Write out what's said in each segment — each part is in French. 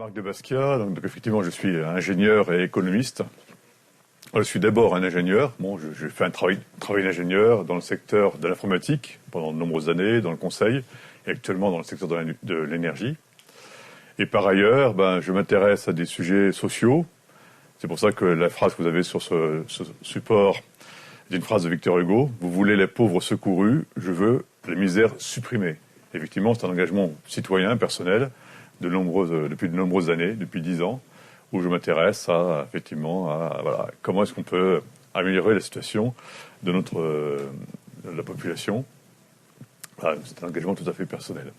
Jean-Marc de Basquiat, donc effectivement je suis ingénieur et économiste. Je suis d'abord un ingénieur. Bon, j'ai fait un travail d'ingénieur dans le secteur de l'informatique pendant de nombreuses années, dans le conseil, et actuellement dans le secteur de l'énergie. Et par ailleurs, je m'intéresse à des sujets sociaux. C'est pour ça que la phrase que vous avez sur ce support est une phrase de Victor Hugo. Vous voulez les pauvres secourus, je veux la misère supprimée. Effectivement, c'est un engagement citoyen, personnel, depuis de nombreuses années, depuis 10 ans, où je m'intéresse à comment est-ce qu'on peut améliorer la situation de la population. Voilà, c'est un engagement tout à fait personnel.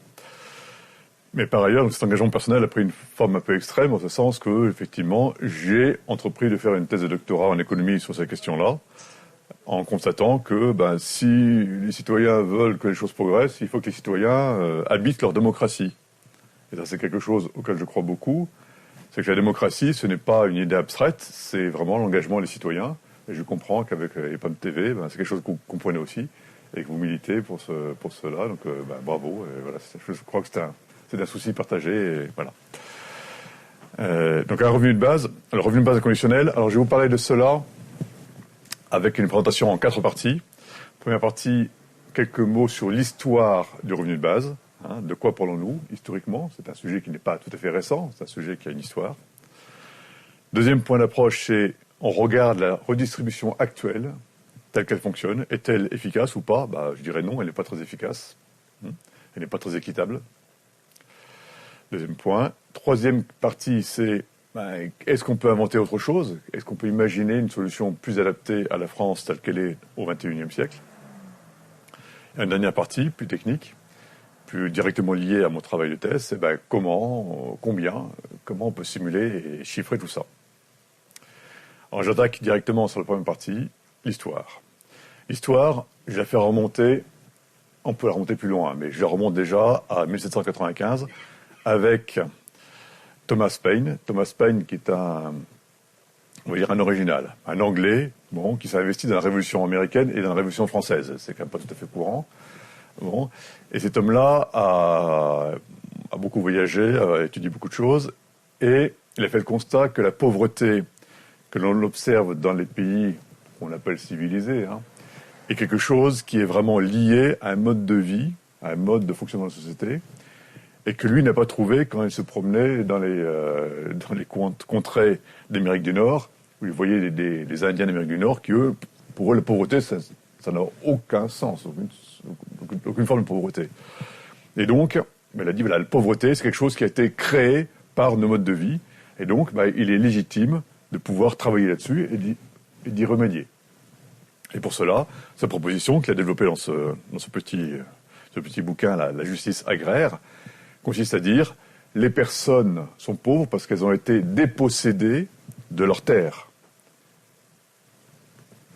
Mais par ailleurs, cet engagement personnel a pris une forme un peu extrême, en ce sens que, effectivement, j'ai entrepris de faire une thèse de doctorat en économie sur ces questions-là, en constatant que si les citoyens veulent que les choses progressent, il faut que les citoyens habitent leur démocratie. Et ça, c'est quelque chose auquel je crois beaucoup. C'est que la démocratie, ce n'est pas une idée abstraite, c'est vraiment l'engagement des citoyens. Et je comprends qu'avec EPAM TV, c'est quelque chose que vous comprenez aussi et que vous militez pour cela. Donc, bravo. Et voilà, je crois que c'est un souci partagé. Et voilà. Donc, un revenu de base. Le revenu de base inconditionnel. Alors, je vais vous parler de cela avec une présentation en 4 parties. Première partie, quelques mots sur l'histoire du revenu de base. De quoi parlons-nous historiquement? C'est un sujet qui n'est pas tout à fait récent, c'est un sujet qui a une histoire. Deuxième point d'approche, c'est on regarde la redistribution actuelle, telle qu'elle fonctionne. Est-elle efficace ou pas? Je dirais non, elle n'est pas très efficace. Elle n'est pas très équitable. Deuxième point. Troisième partie, c'est est-ce qu'on peut inventer autre chose? Est-ce qu'on peut imaginer une solution plus adaptée à la France telle qu'elle est au XXIe siècle? Et une dernière partie, plus technique, plus directement liée à mon travail de thèse, c'est comment on peut simuler et chiffrer tout ça. Alors j'attaque directement sur la première partie, l'histoire. L'histoire, je la fais remonter, on peut la remonter plus loin, mais je la remonte déjà à 1795 avec Thomas Paine. Thomas Paine qui est un original, un Anglais, qui s'est investi dans la Révolution américaine et dans la Révolution française. C'est quand même pas tout à fait courant. Et cet homme-là a beaucoup voyagé, a étudié beaucoup de choses, et il a fait le constat que la pauvreté que l'on observe dans les pays qu'on appelle civilisés est quelque chose qui est vraiment lié à un mode de vie, à un mode de fonctionnement de la société, et que lui n'a pas trouvé quand il se promenait dans les contrées d'Amérique du Nord, où il voyait les Indiens d'Amérique du Nord qui, eux, pour eux, la pauvreté, ça n'a aucun sens, aucune forme de pauvreté. Et donc, il a dit, la pauvreté, c'est quelque chose qui a été créé par nos modes de vie, et donc, il est légitime de pouvoir travailler là-dessus et d'y remédier. Et pour cela, sa proposition qu'il a développée dans ce petit bouquin, la justice agraire, consiste à dire, les personnes sont pauvres parce qu'elles ont été dépossédées de leurs terres.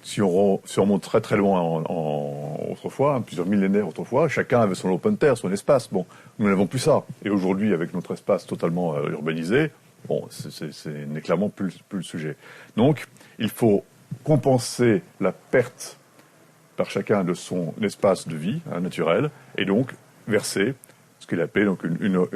Si on remonte très très loin autrefois, plusieurs millénaires autrefois, chacun avait son open terre, son espace. Nous n'avons plus ça. Et aujourd'hui, avec notre espace totalement urbanisé, ce n'est clairement plus le sujet. Donc, il faut compenser la perte par chacun de son espace de vie naturel, et donc verser ce qu'il appelle une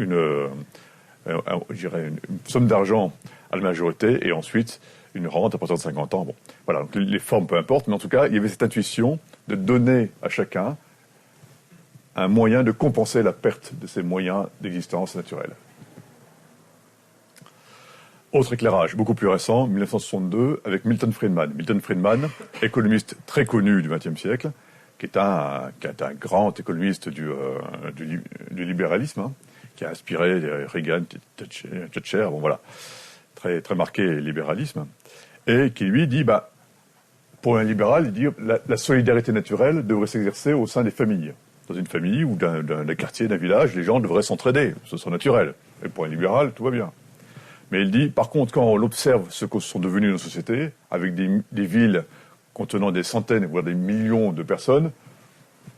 somme d'argent à la majorité, et ensuite une rente à partir de 50 ans. Voilà, donc les formes, peu importe, mais en tout cas, il y avait cette intuition de donner à chacun un moyen de compenser la perte de ses moyens d'existence naturelle. Autre éclairage, beaucoup plus récent, 1962, avec Milton Friedman. Milton Friedman, économiste très connu du XXe siècle, qui est un grand économiste du libéralisme, qui a inspiré Reagan, Thatcher, très, très marqué libéralisme, et qui lui dit, pour un libéral, il dit la solidarité naturelle devrait s'exercer au sein des familles. Dans une famille ou d'un quartier, d'un village, les gens devraient s'entraider, ce serait naturel. Et pour un libéral, tout va bien. Mais il dit, par contre, quand on observe ce que sont devenues nos sociétés, avec des villes contenant des centaines, voire des millions de personnes,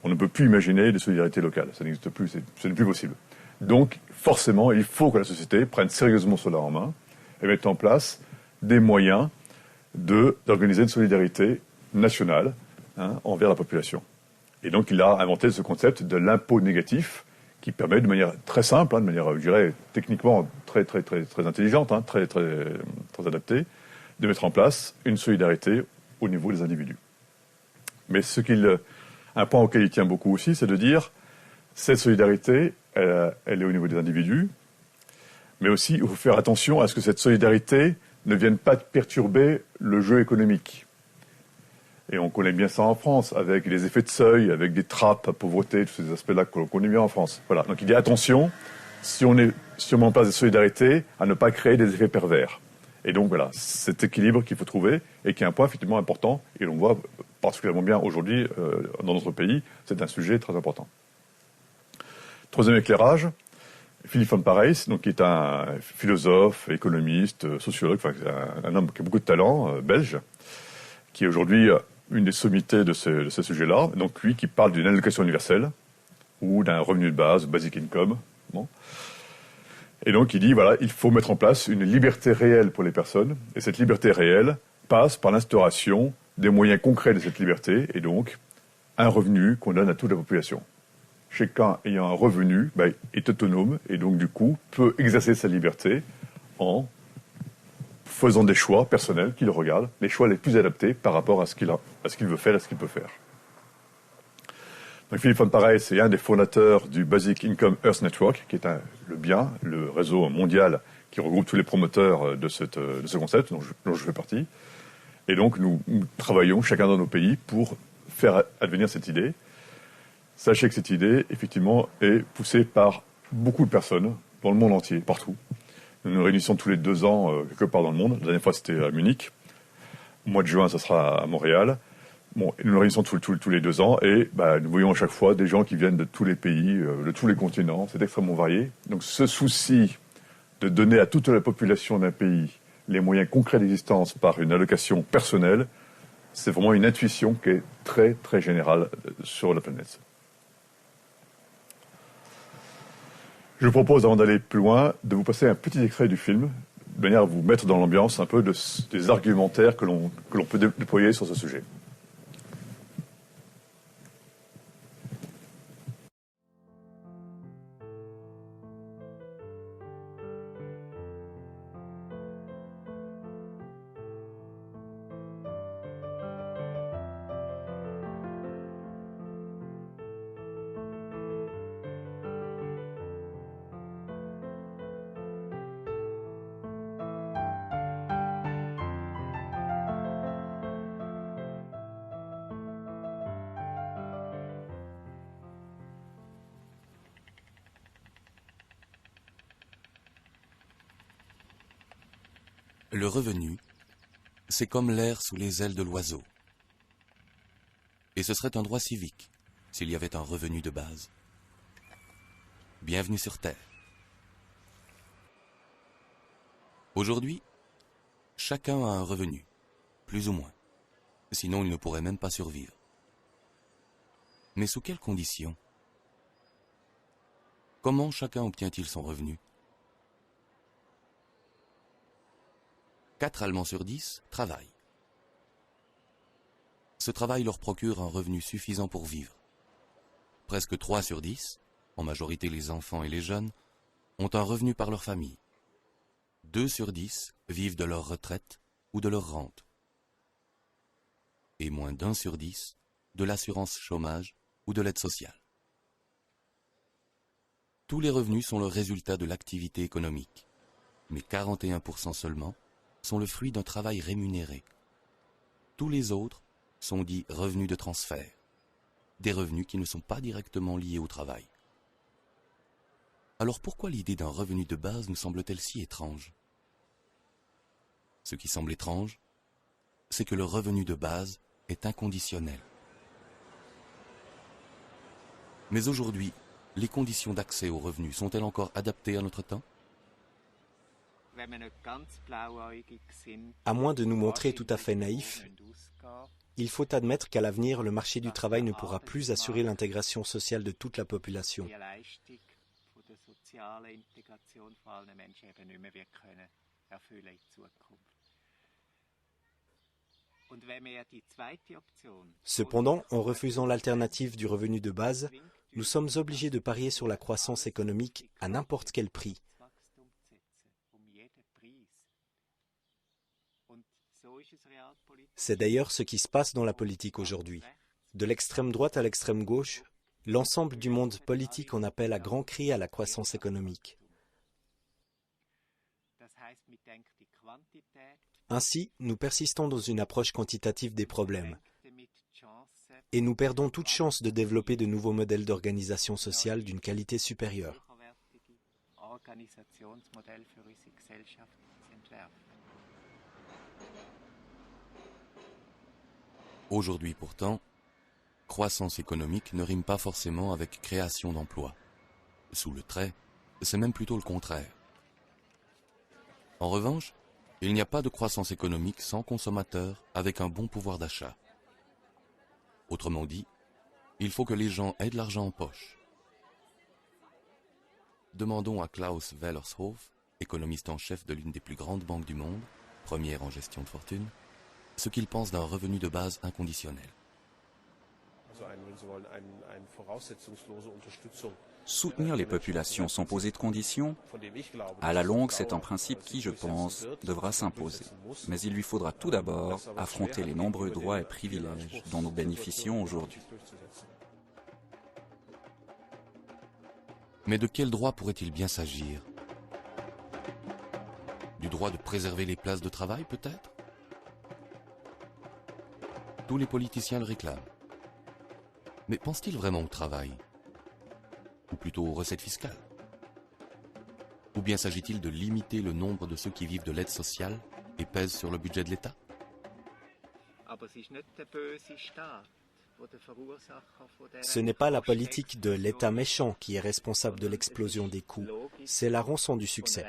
on ne peut plus imaginer de solidarité locale. Ça n'existe plus, ce n'est plus possible. Donc, forcément, il faut que la société prenne sérieusement cela en main et mette en place des moyens d'organiser une solidarité nationale envers la population. Et donc, il a inventé ce concept de l'impôt négatif, qui permet de manière très simple, de manière, je dirais, techniquement très intelligente, très adaptée, de mettre en place une solidarité au niveau des individus. Mais un point auquel il tient beaucoup aussi, c'est de dire cette solidarité, elle est au niveau des individus, mais aussi il faut faire attention à ce que cette solidarité ne vienne pas perturber le jeu économique. Et on connaît bien ça en France, avec les effets de seuil, avec des trappes à pauvreté, tous ces aspects-là qu'on connaît bien en France. Voilà. Donc il dit attention, si on met en place des solidarités, à ne pas créer des effets pervers. Et donc voilà, cet équilibre qu'il faut trouver, et qui est un point effectivement important, et l'on voit particulièrement bien aujourd'hui dans notre pays, c'est un sujet très important. Troisième éclairage, Philippe von Parijs, donc qui est un philosophe, économiste, sociologue, enfin un homme qui a beaucoup de talent, belge, qui est aujourd'hui une des sommités de ce sujet-là. Donc lui qui parle d'une allocation universelle ou d'un revenu de base, basic income. Bon. Et donc il dit, voilà, il faut mettre en place une liberté réelle pour les personnes. Et cette liberté réelle passe par l'instauration des moyens concrets de cette liberté, et donc un revenu qu'on donne à toute la population. Chacun ayant un revenu est autonome et donc du coup peut exercer sa liberté en faisant des choix personnels qu'il regarde, les choix les plus adaptés par rapport à ce qu'il veut faire, à ce qu'il peut faire. Donc Philippe von Parijs est un des fondateurs du Basic Income Earth Network, qui est le réseau mondial qui regroupe tous les promoteurs de ce concept, dont je fais partie. Et donc nous travaillons chacun dans nos pays pour faire advenir cette idée. Sachez que cette idée, effectivement, est poussée par beaucoup de personnes dans le monde entier, partout. Nous nous réunissons tous les 2 ans quelque part dans le monde. La dernière fois, c'était à Munich. Au mois de juin, ça sera à Montréal. Bon, nous nous réunissons tous les 2 ans et nous voyons à chaque fois des gens qui viennent de tous les pays, de tous les continents. C'est extrêmement varié. Donc ce souci de donner à toute la population d'un pays les moyens concrets d'existence par une allocation personnelle, c'est vraiment une intuition qui est très, très générale sur la planète. Je vous propose, avant d'aller plus loin, de vous passer un petit extrait du film, de manière à vous mettre dans l'ambiance un peu des argumentaires que l'on peut déployer sur ce sujet. Le revenu, c'est comme l'air sous les ailes de l'oiseau. Et ce serait un droit civique s'il y avait un revenu de base. Bienvenue sur Terre. Aujourd'hui, chacun a un revenu, plus ou moins. Sinon, il ne pourrait même pas survivre. Mais sous quelles conditions? Comment chacun obtient-il son revenu? 4 Allemands sur 10 travaillent. Ce travail leur procure un revenu suffisant pour vivre. Presque 3 sur 10, en majorité les enfants et les jeunes, ont un revenu par leur famille. 2 sur 10 vivent de leur retraite ou de leur rente. Et moins d'1 sur 10 de l'assurance chômage ou de l'aide sociale. Tous les revenus sont le résultat de l'activité économique, mais 41% seulement sont le fruit d'un travail rémunéré. Tous les autres sont dits revenus de transfert, des revenus qui ne sont pas directement liés au travail. Alors pourquoi l'idée d'un revenu de base nous semble-t-elle si étrange? Ce qui semble étrange, c'est que le revenu de base est inconditionnel. Mais aujourd'hui, les conditions d'accès aux revenus sont-elles encore adaptées à notre temps? À moins de nous montrer tout à fait naïfs, il faut admettre qu'à l'avenir, le marché du travail ne pourra plus assurer l'intégration sociale de toute la population. Cependant, en refusant l'alternative du revenu de base, nous sommes obligés de parier sur la croissance économique à n'importe quel prix. C'est d'ailleurs ce qui se passe dans la politique aujourd'hui. De l'extrême droite à l'extrême gauche, l'ensemble du monde politique en appelle à grands cris à la croissance économique. Ainsi, nous persistons dans une approche quantitative des problèmes et nous perdons toute chance de développer de nouveaux modèles d'organisation sociale d'une qualité supérieure. Aujourd'hui pourtant, croissance économique ne rime pas forcément avec création d'emplois. Sous le trait, c'est même plutôt le contraire. En revanche, il n'y a pas de croissance économique sans consommateurs avec un bon pouvoir d'achat. Autrement dit, il faut que les gens aient de l'argent en poche. Demandons à Klaus Wellershof, économiste en chef de l'une des plus grandes banques du monde, première en gestion de fortune, ce qu'il pense d'un revenu de base inconditionnel. Soutenir les populations sans poser de conditions, à la longue, c'est un principe qui, je pense, devra s'imposer. Mais il lui faudra tout d'abord affronter les nombreux droits et privilèges dont nous bénéficions aujourd'hui. Mais de quel droit pourrait-il bien s'agir? Du droit de préserver les places de travail, peut-être? Tous les politiciens le réclament. Mais pense-t-il vraiment au travail? Ou plutôt aux recettes fiscales? Ou bien s'agit-il de limiter le nombre de ceux qui vivent de l'aide sociale et pèsent sur le budget de l'État? Ce n'est pas la politique de l'État méchant qui est responsable de l'explosion des coûts, c'est la rançon du succès.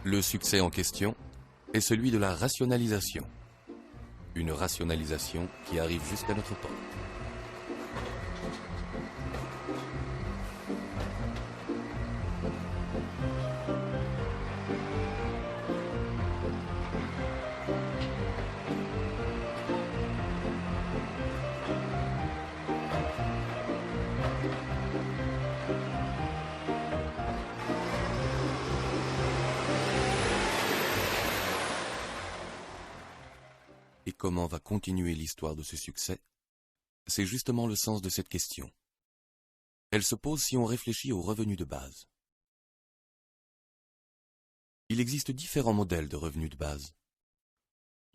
Le succès en question est celui de la rationalisation. Une rationalisation qui arrive jusqu'à notre porte. Et comment va continuer l'histoire de ce succès? C'est justement le sens de cette question. Elle se pose si on réfléchit aux revenus de base. Il existe différents modèles de revenus de base.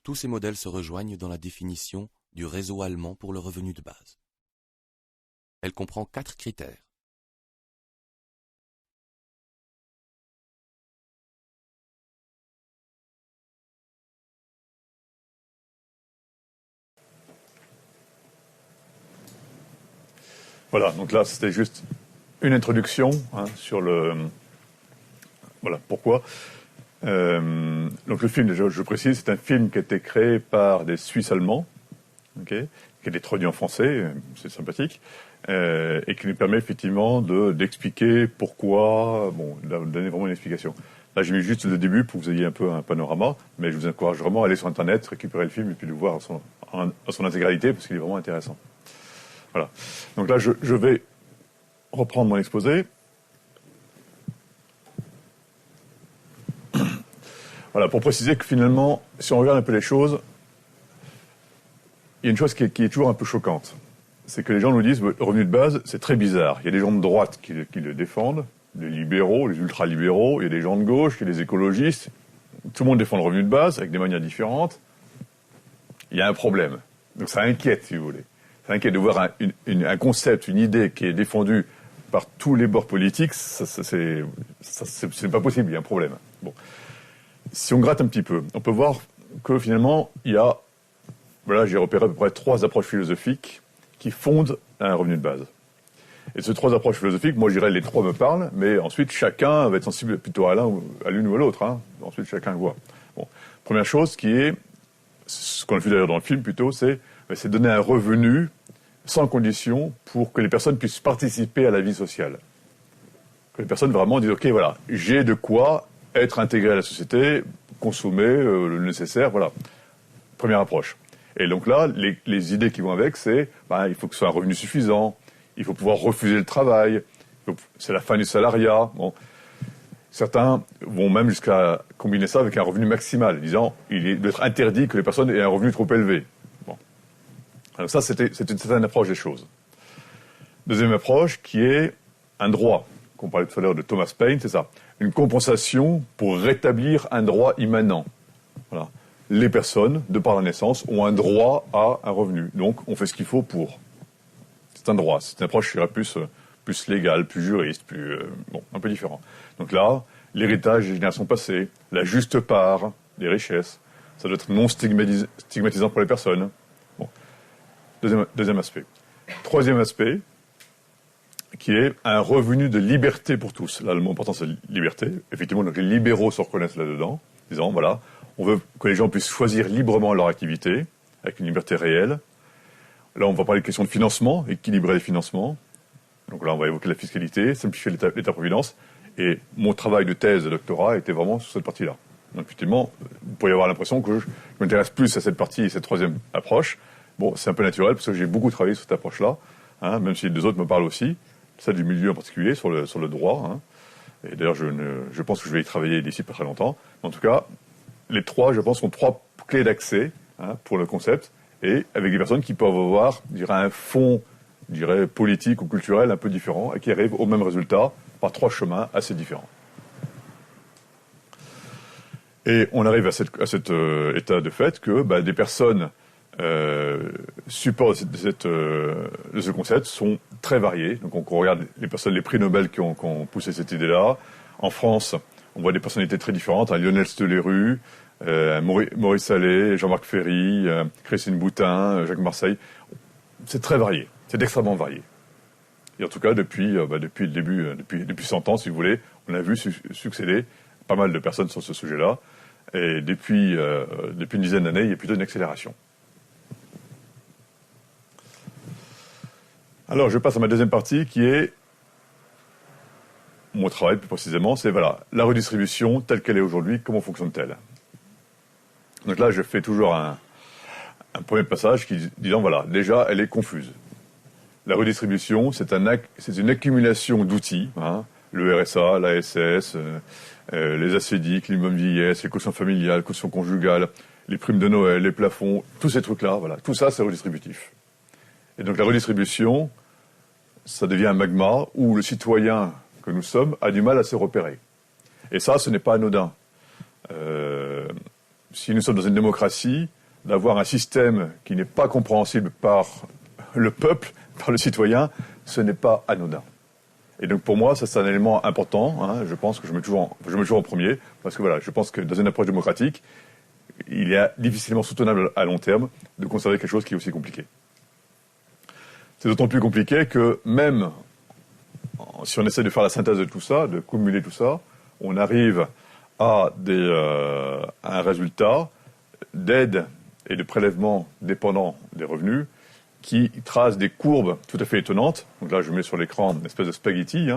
Tous ces modèles se rejoignent dans la définition du réseau allemand pour le revenu de base. Elle comprend 4 critères. Voilà, donc là, c'était juste une introduction sur le... Voilà, pourquoi. Donc le film, déjà, je précise, c'est un film qui a été créé par des Suisses allemands, qui a été traduit en français, c'est sympathique, et qui nous permet effectivement d'expliquer pourquoi, de donner vraiment une explication. Là, j'ai mis juste le début pour que vous ayez un peu un panorama, mais je vous encourage vraiment à aller sur Internet, récupérer le film et puis le voir en son intégralité, parce qu'il est vraiment intéressant. Voilà. Donc là, je vais reprendre mon exposé. Voilà, pour préciser que finalement, si on regarde un peu les choses, il y a une chose qui est toujours un peu choquante. C'est que les gens nous disent le revenu de base, c'est très bizarre. Il y a des gens de droite qui le défendent, les libéraux, les ultra-libéraux, il y a des gens de gauche, il y a des écologistes. Tout le monde défend le revenu de base avec des manières différentes. Il y a un problème. Donc ça inquiète, si vous voulez. Ça inquiète de voir un concept, une idée qui est défendue par tous les bords politiques, c'est pas possible, il y a un problème. Bon. Si on gratte un petit peu, on peut voir que finalement, il y a, voilà, j'ai repéré à peu près 3 approches philosophiques qui fondent un revenu de base. Et ces 3 approches philosophiques, moi je dirais les 3 me parlent, mais ensuite chacun va être sensible plutôt à l'une ou à l'autre. Ensuite chacun voit. Bon. Première chose qui est, ce qu'on a vu d'ailleurs dans le film plutôt, c'est donner un revenu sans condition pour que les personnes puissent participer à la vie sociale. Que les personnes vraiment disent, ok, voilà, j'ai de quoi être intégré à la société, consommer le nécessaire, voilà. Première approche. Et donc là, les idées qui vont avec, c'est il faut que ce soit un revenu suffisant, il faut pouvoir refuser le travail, c'est la fin du salariat. Bon. Certains vont même jusqu'à combiner ça avec un revenu maximal, disant il doit être interdit que les personnes aient un revenu trop élevé. Bon. Alors ça, c'est une certaine approche des choses. Deuxième approche qui est un droit, qu'on parlait tout à l'heure de Thomas Paine, c'est ça, une compensation pour rétablir un droit immanent. Voilà. Les personnes, de par la naissance, ont un droit à un revenu. Donc, on fait ce qu'il faut pour. C'est un droit. C'est une approche, je dirais, plus légale, plus juriste, un peu différent. Donc là, l'héritage des générations passées, la juste part des richesses, ça doit être non stigmatisant pour les personnes. Bon. Deuxième aspect. Troisième aspect, qui est un revenu de liberté pour tous. Là, le mot important, c'est liberté. Effectivement, donc les libéraux se reconnaissent là-dedans, disant, voilà, on veut que les gens puissent choisir librement leur activité, avec une liberté réelle. Là, on va parler de questions de financement, équilibrer les financements. Donc là, on va évoquer la fiscalité, simplifier l'État-providence. Et mon travail de thèse de doctorat était vraiment sur cette partie-là. Donc effectivement, vous pourriez avoir l'impression que je m'intéresse plus à cette partie et cette troisième approche. Bon, c'est un peu naturel, parce que j'ai beaucoup travaillé sur cette approche-là, même si les deux autres me parlent aussi, celle du milieu en particulier, sur le droit. Et d'ailleurs, je pense que je vais y travailler d'ici pas très longtemps. En tout cas, les trois, je pense, sont trois clés d'accès pour le concept, et avec des personnes qui peuvent avoir, je dirais, un fond, je dirais, politique ou culturel un peu différent, et qui arrivent au même résultat par trois chemins assez différents. Et on arrive à cet état de fait que des personnes supports de ce concept sont très variés. Donc on regarde les personnes, les prix Nobel qui ont poussé cette idée-là. En France, on voit des personnalités très différentes, Lionel Stoléru, Maurice Allais, Jean-Marc Ferry, Christine Boutin, Jacques Marseille. C'est très varié, c'est extrêmement varié. Et en tout cas, depuis le début, depuis 100 ans, si vous voulez, on a vu succéder pas mal de personnes sur ce sujet-là. Et depuis une dizaine d'années, il y a plutôt une accélération. Alors, je passe à ma deuxième partie qui est mon travail, plus précisément, c'est la redistribution telle qu'elle est aujourd'hui, comment fonctionne-t-elle? Donc là, je fais toujours un premier passage disant, déjà, elle est confuse. La redistribution, c'est une accumulation d'outils, le RSA, l'ASS, les ACDIC, l'minimum vieillesse, les cautions familiales, cautions conjugales, les primes de Noël, les plafonds, tous ces trucs-là, tout ça, c'est redistributif. Et donc la redistribution, ça devient un magma où le citoyen que nous sommes a du mal à se repérer. Et ça, ce n'est pas anodin. Si nous sommes dans une démocratie, d'avoir un système qui n'est pas compréhensible par le peuple, par le citoyen, ce n'est pas anodin. Et donc pour moi, ça c'est un élément important. Je pense que je mets toujours en premier, parce que je pense que dans une approche démocratique, il est difficilement soutenable à long terme de conserver quelque chose qui est aussi compliqué. C'est d'autant plus compliqué que même si on essaie de faire la synthèse de tout ça, de cumuler tout ça, on arrive à un résultat d'aide et de prélèvement dépendant des revenus qui trace des courbes tout à fait étonnantes. Donc là, je mets sur l'écran une espèce de spaghetti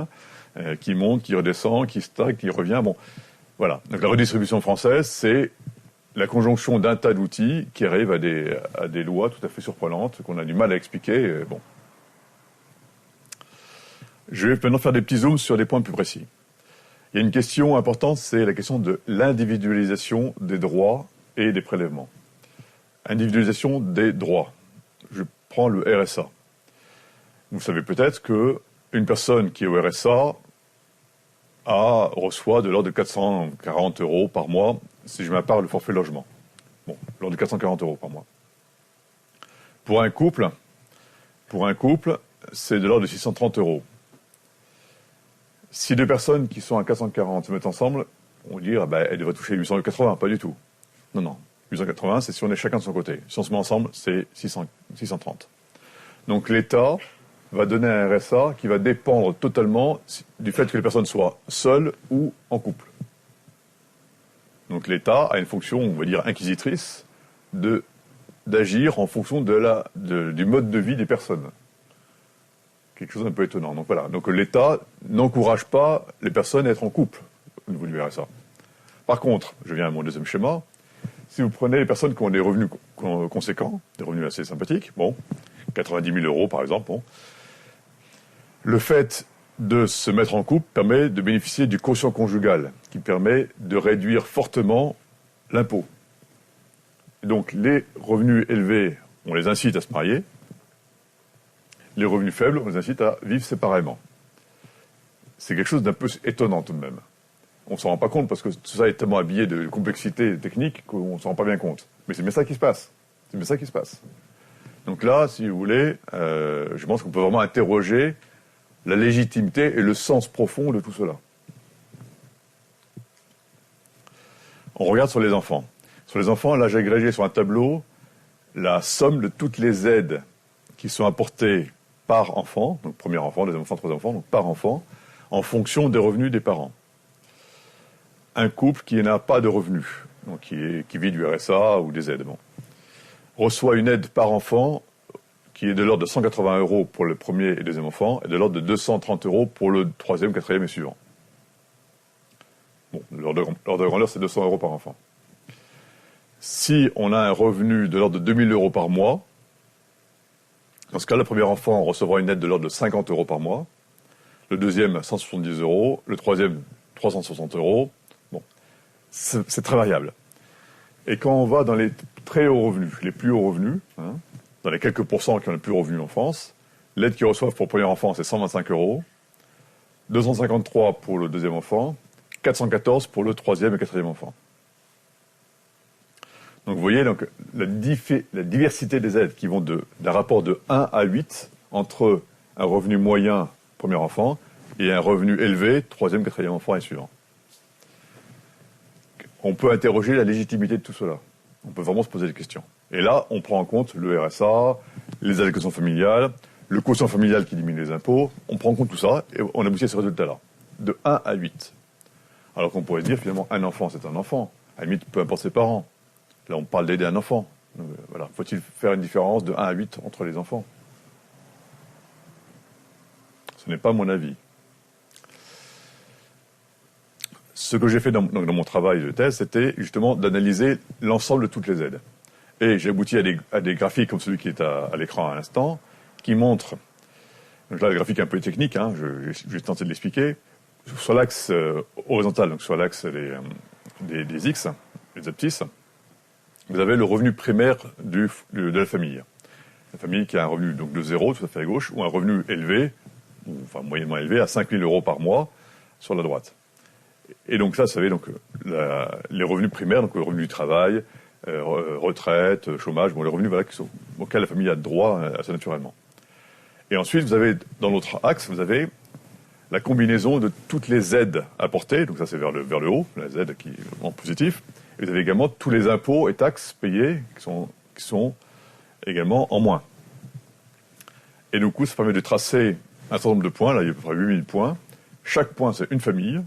qui monte, qui redescend, qui stagne, qui revient. Bon, voilà. Donc la redistribution française, c'est la conjonction d'un tas d'outils qui arrivent à des lois tout à fait surprenantes qu'on a du mal à expliquer. Bon. Je vais maintenant faire des petits zooms sur des points plus précis. Il y a une question importante, c'est la question de l'individualisation des droits et des prélèvements. Individualisation des droits. Je prends le RSA. Vous savez peut-être qu'une personne qui est au RSA reçoit de l'ordre de 440 € par mois, si je m'appare le forfait logement. Bon, de l'ordre de 440 € par mois. Pour un couple, c'est de l'ordre de 630 €. Si deux personnes qui sont à 440 se mettent ensemble, on va dire elles devraient toucher 880, pas du tout. Non. 880, c'est si on est chacun de son côté. Si on se met ensemble, c'est 630. Donc l'État va donner un RSA qui va dépendre totalement du fait que les personnes soient seules ou en couple. Donc l'État a une fonction, on va dire, inquisitrice d'agir en fonction du mode de vie des personnes. Quelque chose d'un peu étonnant. Donc voilà. Donc l'État n'encourage pas les personnes à être en couple au niveau du RSA. Par contre, je viens à mon deuxième schéma. Si vous prenez les personnes qui ont des revenus conséquents, des revenus assez sympathiques. Bon, 90 000 euros par exemple. Bon. Le fait de se mettre en couple permet de bénéficier du quotient conjugal, qui permet de réduire fortement l'impôt. Donc les revenus élevés, on les incite à se marier. Les revenus faibles, on les incite à vivre séparément. C'est quelque chose d'un peu étonnant tout de même. On ne s'en rend pas compte parce que tout ça est tellement habillé de complexité technique qu'on ne s'en rend pas bien compte. Mais c'est bien ça qui se passe. C'est bien ça qui se passe. Donc là, si vous voulez, je pense qu'on peut vraiment interroger la légitimité et le sens profond de tout cela. On regarde sur les enfants. Sur les enfants, là, j'ai agrégé sur un tableau la somme de toutes les aides qui sont apportées par enfant, donc premier enfant, deuxième enfant, troisième enfant, donc par enfant, en fonction des revenus des parents. Un couple qui n'a pas de revenus, donc qui vit du RSA ou des aides, bon, reçoit une aide par enfant qui est de l'ordre de 180 € pour le premier et deuxième enfant, et de l'ordre de 230 € pour le troisième, quatrième et suivant. Bon, l'ordre de grandeur, c'est 200 € par enfant. Si on a un revenu de l'ordre de 2000 € par mois, dans ce cas, le premier enfant recevra une aide de l'ordre de 50 € par mois, le deuxième 170 €, le troisième 360 €. Bon, c'est très variable. Et quand on va dans les très hauts revenus, les plus hauts revenus, dans les quelques pourcents qui ont le plus revenu en France, l'aide qu'ils reçoivent pour le premier enfant, c'est 125 €, 253 pour le deuxième enfant, 414 pour le troisième et quatrième enfant. Donc vous voyez donc, la diversité des aides qui vont d'un rapport de 1 à 8 entre un revenu moyen, premier enfant, et un revenu élevé, troisième, quatrième enfant et suivant. On peut interroger la légitimité de tout cela. On peut vraiment se poser des questions. Et là, on prend en compte le RSA, les allocations familiales, le quotient familial qui diminue les impôts. On prend en compte tout ça et on aboutit à ce résultat-là, de 1 à 8. Alors qu'on pourrait se dire, finalement, un enfant, c'est un enfant. À la limite, peu importe ses parents. Là, on parle d'aider un enfant. Donc, voilà. Faut-il faire une différence de 1 à 8 entre les enfants? Ce n'est pas mon avis. Ce que j'ai fait dans mon travail de thèse, c'était justement d'analyser l'ensemble de toutes les aides. Et j'ai abouti à des graphiques comme celui qui est à l'écran à l'instant, qui montrent, donc là le graphique est un peu technique, je vais tenter de l'expliquer, sur l'axe horizontal, donc sur l'axe des X, les abscisses, vous avez le revenu primaire de la famille. La famille qui a un revenu donc, de 0, tout à fait à gauche, ou un revenu élevé, ou enfin moyennement élevé, à 5 000 € par mois, sur la droite. Et donc ça, vous savez, donc, les revenus primaires, donc le revenu du travail, retraite, chômage, bon, les revenus voilà, auxquels la famille a droit assez naturellement. Et ensuite, vous avez, dans l'autre axe, vous avez la combinaison de toutes les aides apportées, donc ça c'est vers le haut, les aides qui en positif, et vous avez également tous les impôts et taxes payés qui sont également en moins. Et du coup, ça permet de tracer un certain nombre de points, là il y a à peu près 8000 points. Chaque point, c'est une famille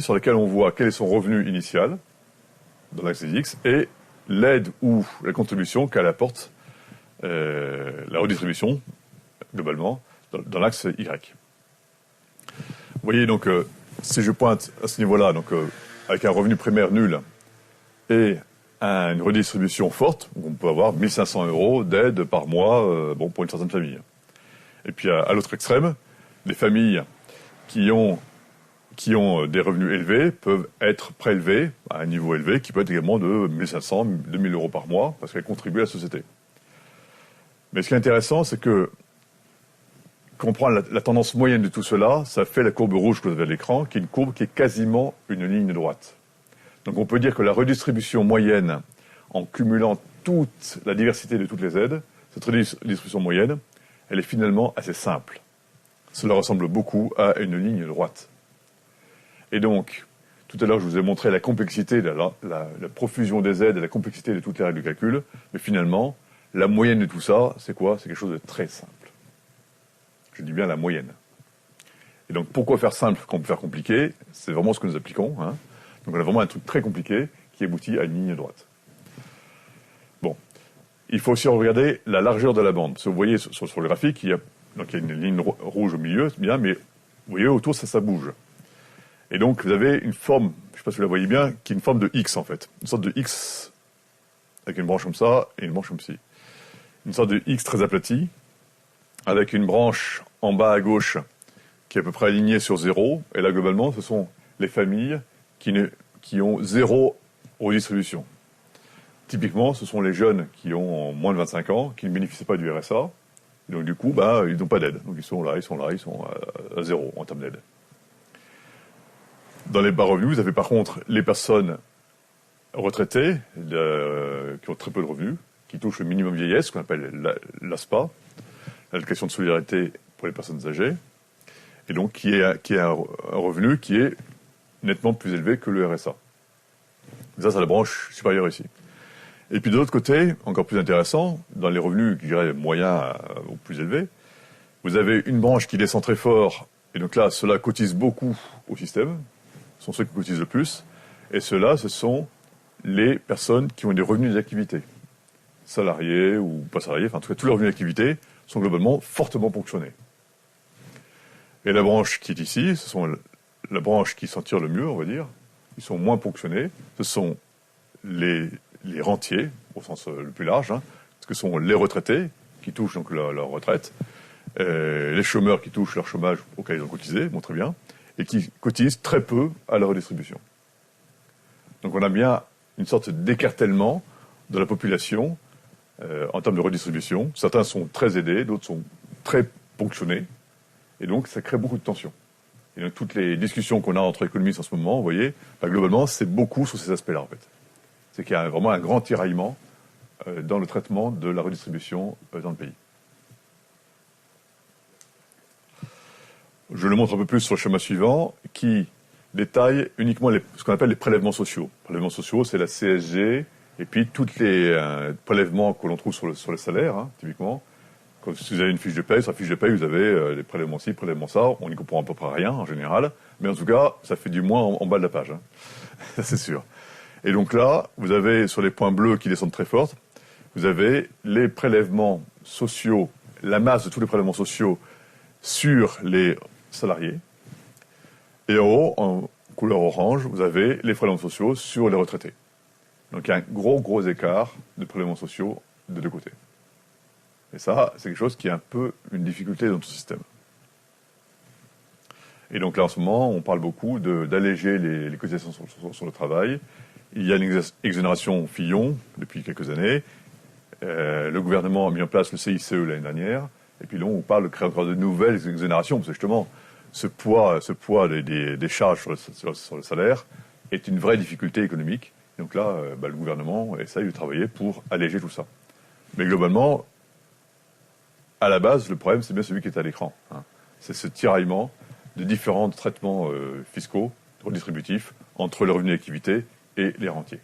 sur laquelle on voit quel est son revenu initial, dans l'axe des X, et l'aide ou la contribution qu'elle apporte, la redistribution, globalement, dans l'axe Y. Vous voyez donc, si je pointe à ce niveau-là, donc avec un revenu primaire nul et une redistribution forte, on peut avoir 1500 € d'aide par mois pour une certaine famille. Et puis à l'autre extrême, des familles qui ont des revenus élevés peuvent être prélevés à un niveau élevé qui peut être également de 1500, 2000 € par mois parce qu'elles contribuent à la société. Mais ce qui est intéressant, c'est que quand on prend la tendance moyenne de tout cela, ça fait la courbe rouge que vous avez à l'écran, qui est une courbe qui est quasiment une ligne droite. Donc on peut dire que la redistribution moyenne, en cumulant toute la diversité de toutes les aides, cette redistribution moyenne, elle est finalement assez simple. Cela ressemble beaucoup à une ligne droite. Et donc, tout à l'heure, je vous ai montré la complexité, la profusion des aides et la complexité de toutes les règles de calcul, mais finalement, la moyenne de tout ça, c'est quoi? C'est quelque chose de très simple. Je dis bien la moyenne. Et donc, pourquoi faire simple quand on peut faire compliqué? C'est vraiment ce que nous appliquons. Donc, on a vraiment un truc très compliqué qui aboutit à une ligne droite. Bon. Il faut aussi regarder la largeur de la bande. Si vous voyez sur le graphique, il y a une ligne rouge au milieu, c'est bien, mais vous voyez, autour, ça bouge. Et donc, vous avez une forme, je ne sais pas si vous la voyez bien, qui est une forme de X, en fait. Une sorte de X avec une branche comme ça et une branche comme ci. Une sorte de X très aplati, avec une branche en bas à gauche qui est à peu près alignée sur 0. Et là, globalement, ce sont les familles qui ont 0 redistribution. Typiquement, ce sont les jeunes qui ont moins de 25 ans, qui ne bénéficient pas du RSA. Et donc, du coup, ils n'ont pas d'aide. Donc, ils sont là, ils sont à 0 en termes d'aide. Dans les bas revenus, vous avez par contre les personnes retraitées qui ont très peu de revenus, qui touchent le minimum vieillesse, ce qu'on appelle l'ASPA, l'allocation de solidarité pour les personnes âgées, et donc qui est un revenu qui est nettement plus élevé que le RSA. Ça, c'est la branche supérieure ici. Et puis de l'autre côté, encore plus intéressant, dans les revenus, je dirais, moyens ou plus élevés, vous avez une branche qui descend très fort, et donc là, ceux-là cotisent beaucoup au système, ce sont ceux qui cotisent le plus, et ceux-là, ce sont les personnes qui ont des revenus d'activité, salariés ou pas salariés, enfin en tout cas tous les revenus d'activité sont globalement fortement ponctionnés. Et la branche qui est ici, ce sont la branche qui s'en tire le mieux, on va dire, ils sont moins ponctionnés, ce sont les rentiers, au sens le plus large, ce que sont les retraités, qui touchent donc leur retraite, les chômeurs qui touchent leur chômage auquel ils ont cotisé, bon très bien, et qui cotisent très peu à la redistribution. Donc on a bien une sorte d'écartèlement de la population en termes de redistribution. Certains sont très aidés, d'autres sont très ponctionnés, et donc ça crée beaucoup de tensions. Et donc toutes les discussions qu'on a entre économistes en ce moment, vous voyez, globalement, c'est beaucoup sur ces aspects-là, en fait. C'est qu'il y a vraiment un grand tiraillement dans le traitement de la redistribution dans le pays. Je le montre un peu plus sur le schéma suivant, qui détaille uniquement ce qu'on appelle les prélèvements sociaux. Les prélèvements sociaux, c'est la CSG, et puis tous les prélèvements que l'on trouve sur le salaire, typiquement. Quand vous avez une fiche de paye, sur la fiche de paye, vous avez les prélèvements ci, prélèvements ça. On n'y comprend à peu près rien, en général. Mais en tout cas, ça fait du moins en bas de la page. Ça, c'est sûr. Et donc là, vous avez, sur les points bleus qui descendent très fort, vous avez les prélèvements sociaux, la masse de tous les prélèvements sociaux sur les salariés. Et en haut, en couleur orange, vous avez les prélèvements sociaux sur les retraités. Donc il y a un gros écart de prélèvements sociaux de deux côtés. Et ça, c'est quelque chose qui est un peu une difficulté dans notre système. Et donc là, en ce moment, on parle beaucoup d'alléger les cotisations sur le travail. Il y a une exonération Fillon depuis quelques années. Le gouvernement a mis en place le CICE l'année dernière. Et puis là, on parle de créer encore de nouvelles exonérations, parce que justement, ce poids des charges sur le salaire est une vraie difficulté économique. Donc là, le gouvernement essaye de travailler pour alléger tout ça. Mais globalement, à la base, le problème, c'est bien celui qui est à l'écran. C'est ce tiraillement de différents traitements fiscaux, redistributifs, entre le revenu d'activité et les rentiers.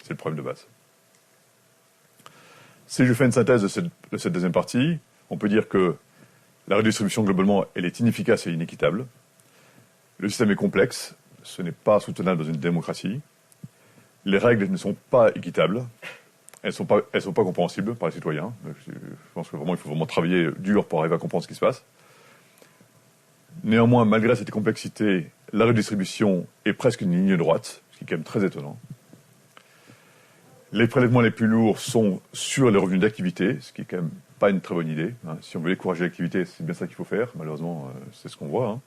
C'est le problème de base. Si je fais une synthèse de cette deuxième partie, on peut dire que la redistribution, globalement, elle est inefficace et inéquitable. Le système est complexe, ce n'est pas soutenable dans une démocratie. Les règles ne sont pas équitables, elles sont pas compréhensibles par les citoyens. Je pense que vraiment, il faut vraiment travailler dur pour arriver à comprendre ce qui se passe. Néanmoins, malgré cette complexité, la redistribution est presque une ligne droite, ce qui est quand même très étonnant. Les prélèvements les plus lourds sont sur les revenus d'activité, ce qui est quand même pas une très bonne idée. Si on veut encourager l'activité, c'est bien ça qu'il faut faire. Malheureusement, c'est ce qu'on voit.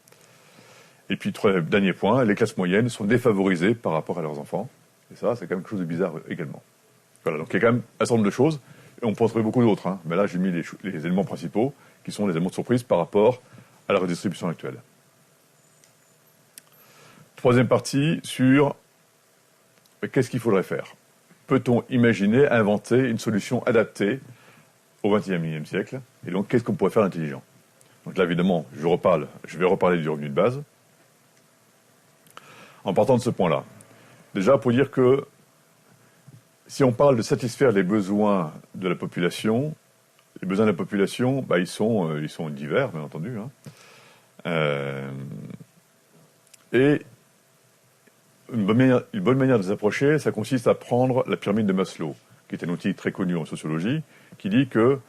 Et puis, dernier point, les classes moyennes sont défavorisées par rapport à leurs enfants. Et ça, c'est quand même quelque chose de bizarre également. Voilà, donc il y a quand même un certain nombre de choses, et on peut en trouver beaucoup d'autres. Mais là, j'ai mis les éléments principaux, qui sont les éléments de surprise par rapport à la redistribution actuelle. Troisième partie sur qu'est-ce qu'il faudrait faire. Peut-on imaginer, inventer une solution adaptée au XXIe siècle? Et donc, qu'est-ce qu'on pourrait faire d'intelligent? Donc là, évidemment, je vais reparler du revenu de base. En partant de ce point-là, déjà pour dire que si on parle de satisfaire les besoins de la population, les besoins de la population, ils sont divers, bien entendu. Et une bonne manière de les approcher, ça consiste à prendre la pyramide de Maslow, qui est un outil très connu en sociologie, qui dit que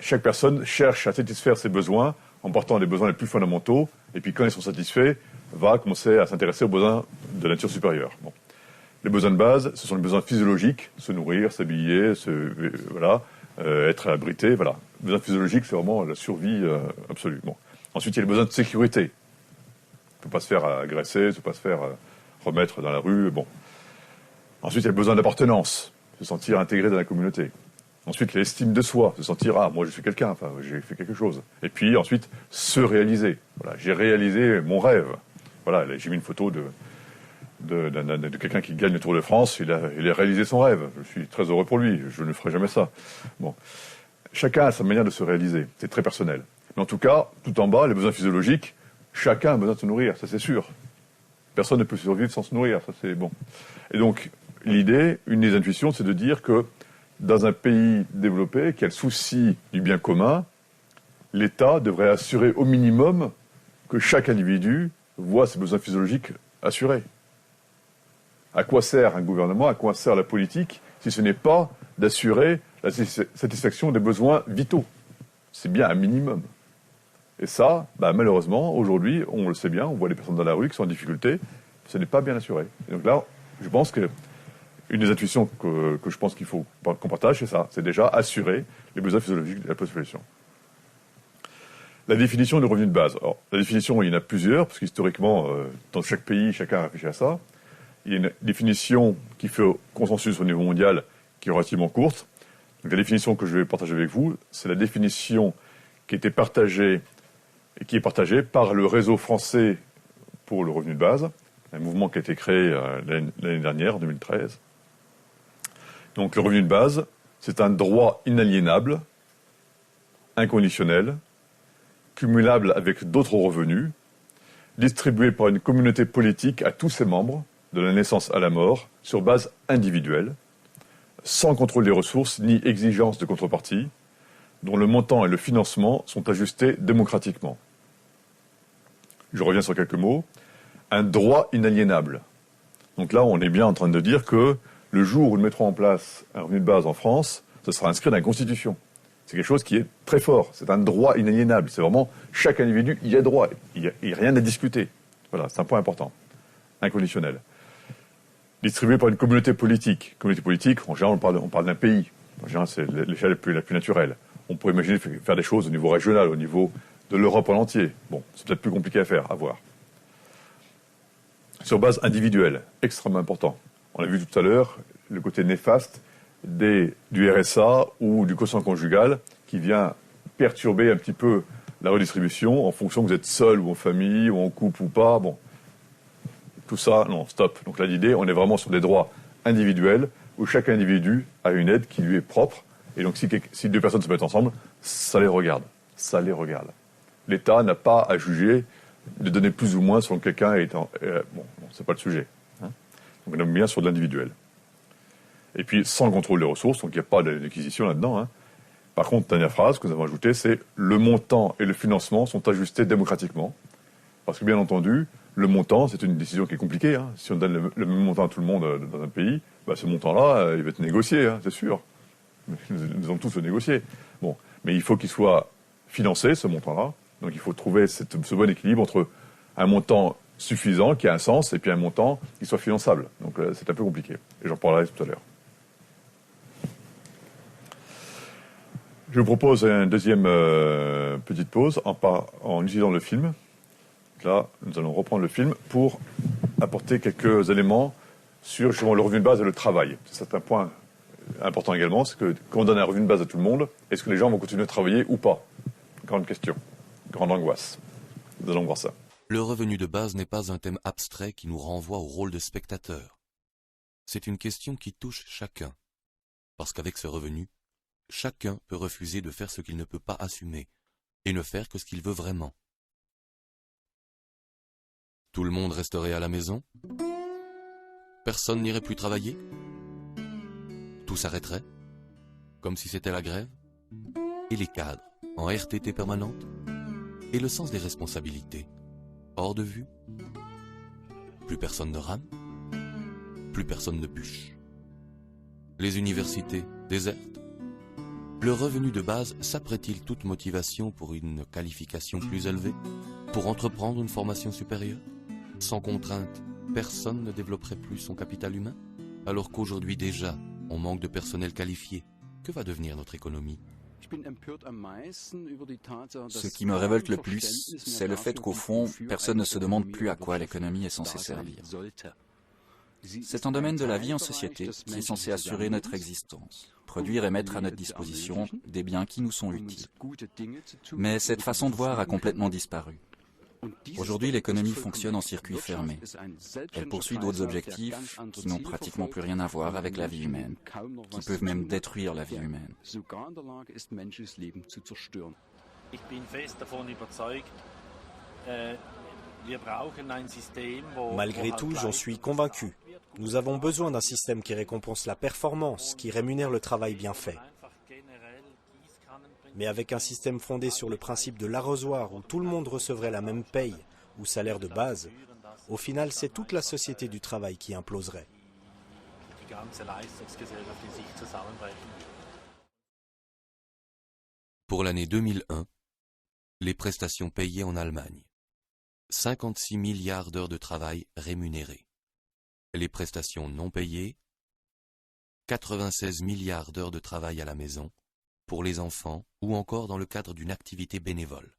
chaque personne cherche à satisfaire ses besoins en partant des besoins les plus fondamentaux, et puis quand ils sont satisfaits, va commencer à s'intéresser aux besoins de nature supérieure. Bon. Les besoins de base, ce sont les besoins physiologiques, se nourrir, s'habiller, voilà, être abrité, voilà. Les besoins physiologiques, c'est vraiment la survie absolue. Bon. Ensuite, il y a les besoins de sécurité. On ne peut pas se faire agresser, on ne peut pas se faire remettre dans la rue. Bon. Ensuite, il y a le besoin d'appartenance, se sentir intégré dans la communauté. Ensuite, l'estime de soi, se sentir « Ah, moi je suis quelqu'un, enfin, j'ai fait quelque chose ». Et puis ensuite, se réaliser. Voilà, j'ai réalisé mon rêve. Voilà, j'ai mis une photo de quelqu'un qui gagne le Tour de France, il a réalisé son rêve. Je suis très heureux pour lui, je ne ferai jamais ça. Bon. Chacun a sa manière de se réaliser, c'est très personnel. Mais en tout cas, tout en bas, les besoins physiologiques, chacun a besoin de se nourrir, ça c'est sûr. Personne ne peut survivre sans se nourrir, ça c'est bon. Et donc, l'idée, une des intuitions, c'est de dire que dans un pays développé qui a le souci du bien commun, l'État devrait assurer au minimum que chaque individu voit ses besoins physiologiques assurés. À quoi sert un gouvernement, à quoi sert la politique, si ce n'est pas d'assurer la satisfaction des besoins vitaux? C'est bien un minimum. Et ça, malheureusement, aujourd'hui, on le sait bien, on voit des personnes dans la rue qui sont en difficulté, ce n'est pas bien assuré. Et donc là, je pense que une des intuitions que je pense qu'il faut qu'on partage, c'est ça, c'est déjà assurer les besoins physiologiques de la population. La définition du revenu de base. Alors, la définition, il y en a plusieurs, parce qu'historiquement, dans chaque pays, chacun réfléchit à ça. Il y a une définition qui fait consensus au niveau mondial, qui est relativement courte. Donc, la définition que je vais partager avec vous, c'est la définition qui était partagée et qui est partagée par le réseau français pour le revenu de base, un mouvement qui a été créé l'année dernière, en 2013. Donc le revenu de base, c'est un droit inaliénable, inconditionnel, cumulable avec d'autres revenus, distribué par une communauté politique à tous ses membres, de la naissance à la mort, sur base individuelle, sans contrôle des ressources ni exigence de contrepartie, dont le montant et le financement sont ajustés démocratiquement. Je reviens sur quelques mots. Un droit inaliénable. Donc là, on est bien en train de dire que le jour où nous mettrons en place un revenu de base en France, ce sera inscrit dans la Constitution. C'est quelque chose qui est très fort. C'est un droit inaliénable. C'est vraiment, chaque individu y a droit. Il n'y a rien à discuter. Voilà, c'est un point important. Inconditionnel. Distribué par une communauté politique. Communauté politique, en général, on parle d'un pays. En général, c'est l'échelle la plus naturelle. On pourrait imaginer faire des choses au niveau régional, au niveau de l'Europe en entier. Bon, c'est peut-être plus compliqué à faire, à voir. Sur base individuelle, extrêmement important. On a vu tout à l'heure le côté néfaste du RSA ou du quotient conjugal qui vient perturber un petit peu la redistribution en fonction que vous êtes seul ou en famille ou en couple ou pas. Bon, tout ça, non, stop. Donc là, l'idée, on est vraiment sur des droits individuels où chaque individu a une aide qui lui est propre. Et donc, si deux personnes se mettent ensemble, ça les regarde. Ça les regarde. L'État n'a pas à juger de donner plus ou moins selon quelqu'un étant... bon, c'est pas le sujet. Hein. Donc on est bien sur de l'individuel. Et puis, sans contrôle des ressources, donc il n'y a pas d'acquisition là-dedans. Hein. Par contre, dernière phrase que nous avons ajoutée, c'est « le montant et le financement sont ajustés démocratiquement ». Parce que, bien entendu, le montant, c'est une décision qui est compliquée. Hein. Si on donne le même montant à tout le monde dans un pays, ce montant-là, il va être négocié, hein, c'est sûr. Nous allons tous le négocier. Bon, mais il faut qu'il soit financé, ce montant-là. Donc il faut trouver ce bon équilibre entre un montant suffisant, qui a un sens, et puis un montant qui soit finançable. Donc c'est un peu compliqué. Et j'en parlerai tout à l'heure. Je vous propose une deuxième petite pause en utilisant le film. Là, nous allons reprendre le film pour apporter quelques éléments sur justement le revenu de base et le travail. C'est un point important également, c'est que quand on donne un revenu de base à tout le monde, est-ce que les gens vont continuer à travailler ou pas? Grande question, grande angoisse. Nous allons voir ça. Le revenu de base n'est pas un thème abstrait qui nous renvoie au rôle de spectateur. C'est une question qui touche chacun. Parce qu'avec ce revenu, chacun peut refuser de faire ce qu'il ne peut pas assumer et ne faire que ce qu'il veut vraiment. Tout le monde resterait à la maison? Personne n'irait plus travailler? Tout s'arrêterait? Comme si c'était la grève? Et les cadres, en RTT permanente? Et le sens des responsabilités? Hors de vue? Plus personne ne rame? Plus personne ne bûche? Les universités désertes? Le revenu de base s'apprête-t-il toute motivation pour une qualification plus élevée? Pour entreprendre une formation supérieure? Sans contrainte, personne ne développerait plus son capital humain? Alors qu'aujourd'hui déjà, on manque de personnel qualifié. Que va devenir notre économie ? Ce qui me révolte le plus, c'est le fait qu'au fond, personne ne se demande plus à quoi l'économie est censée servir. C'est un domaine de la vie en société qui est censé assurer notre existence, produire et mettre à notre disposition des biens qui nous sont utiles. Mais cette façon de voir a complètement disparu. Aujourd'hui, l'économie fonctionne en circuit fermé. Elle poursuit d'autres objectifs qui n'ont pratiquement plus rien à voir avec la vie humaine, qui peuvent même détruire la vie humaine. Malgré tout, j'en suis convaincu. Nous avons besoin d'un système qui récompense la performance, qui rémunère le travail bien fait. Mais avec un système fondé sur le principe de l'arrosoir où tout le monde recevrait la même paye ou salaire de base, au final c'est toute la société du travail qui imploserait. Pour l'année 2001, les prestations payées en Allemagne. 56 milliards d'heures de travail rémunérées. Les prestations non payées, 96 milliards d'heures de travail à la maison, pour les enfants ou encore dans le cadre d'une activité bénévole.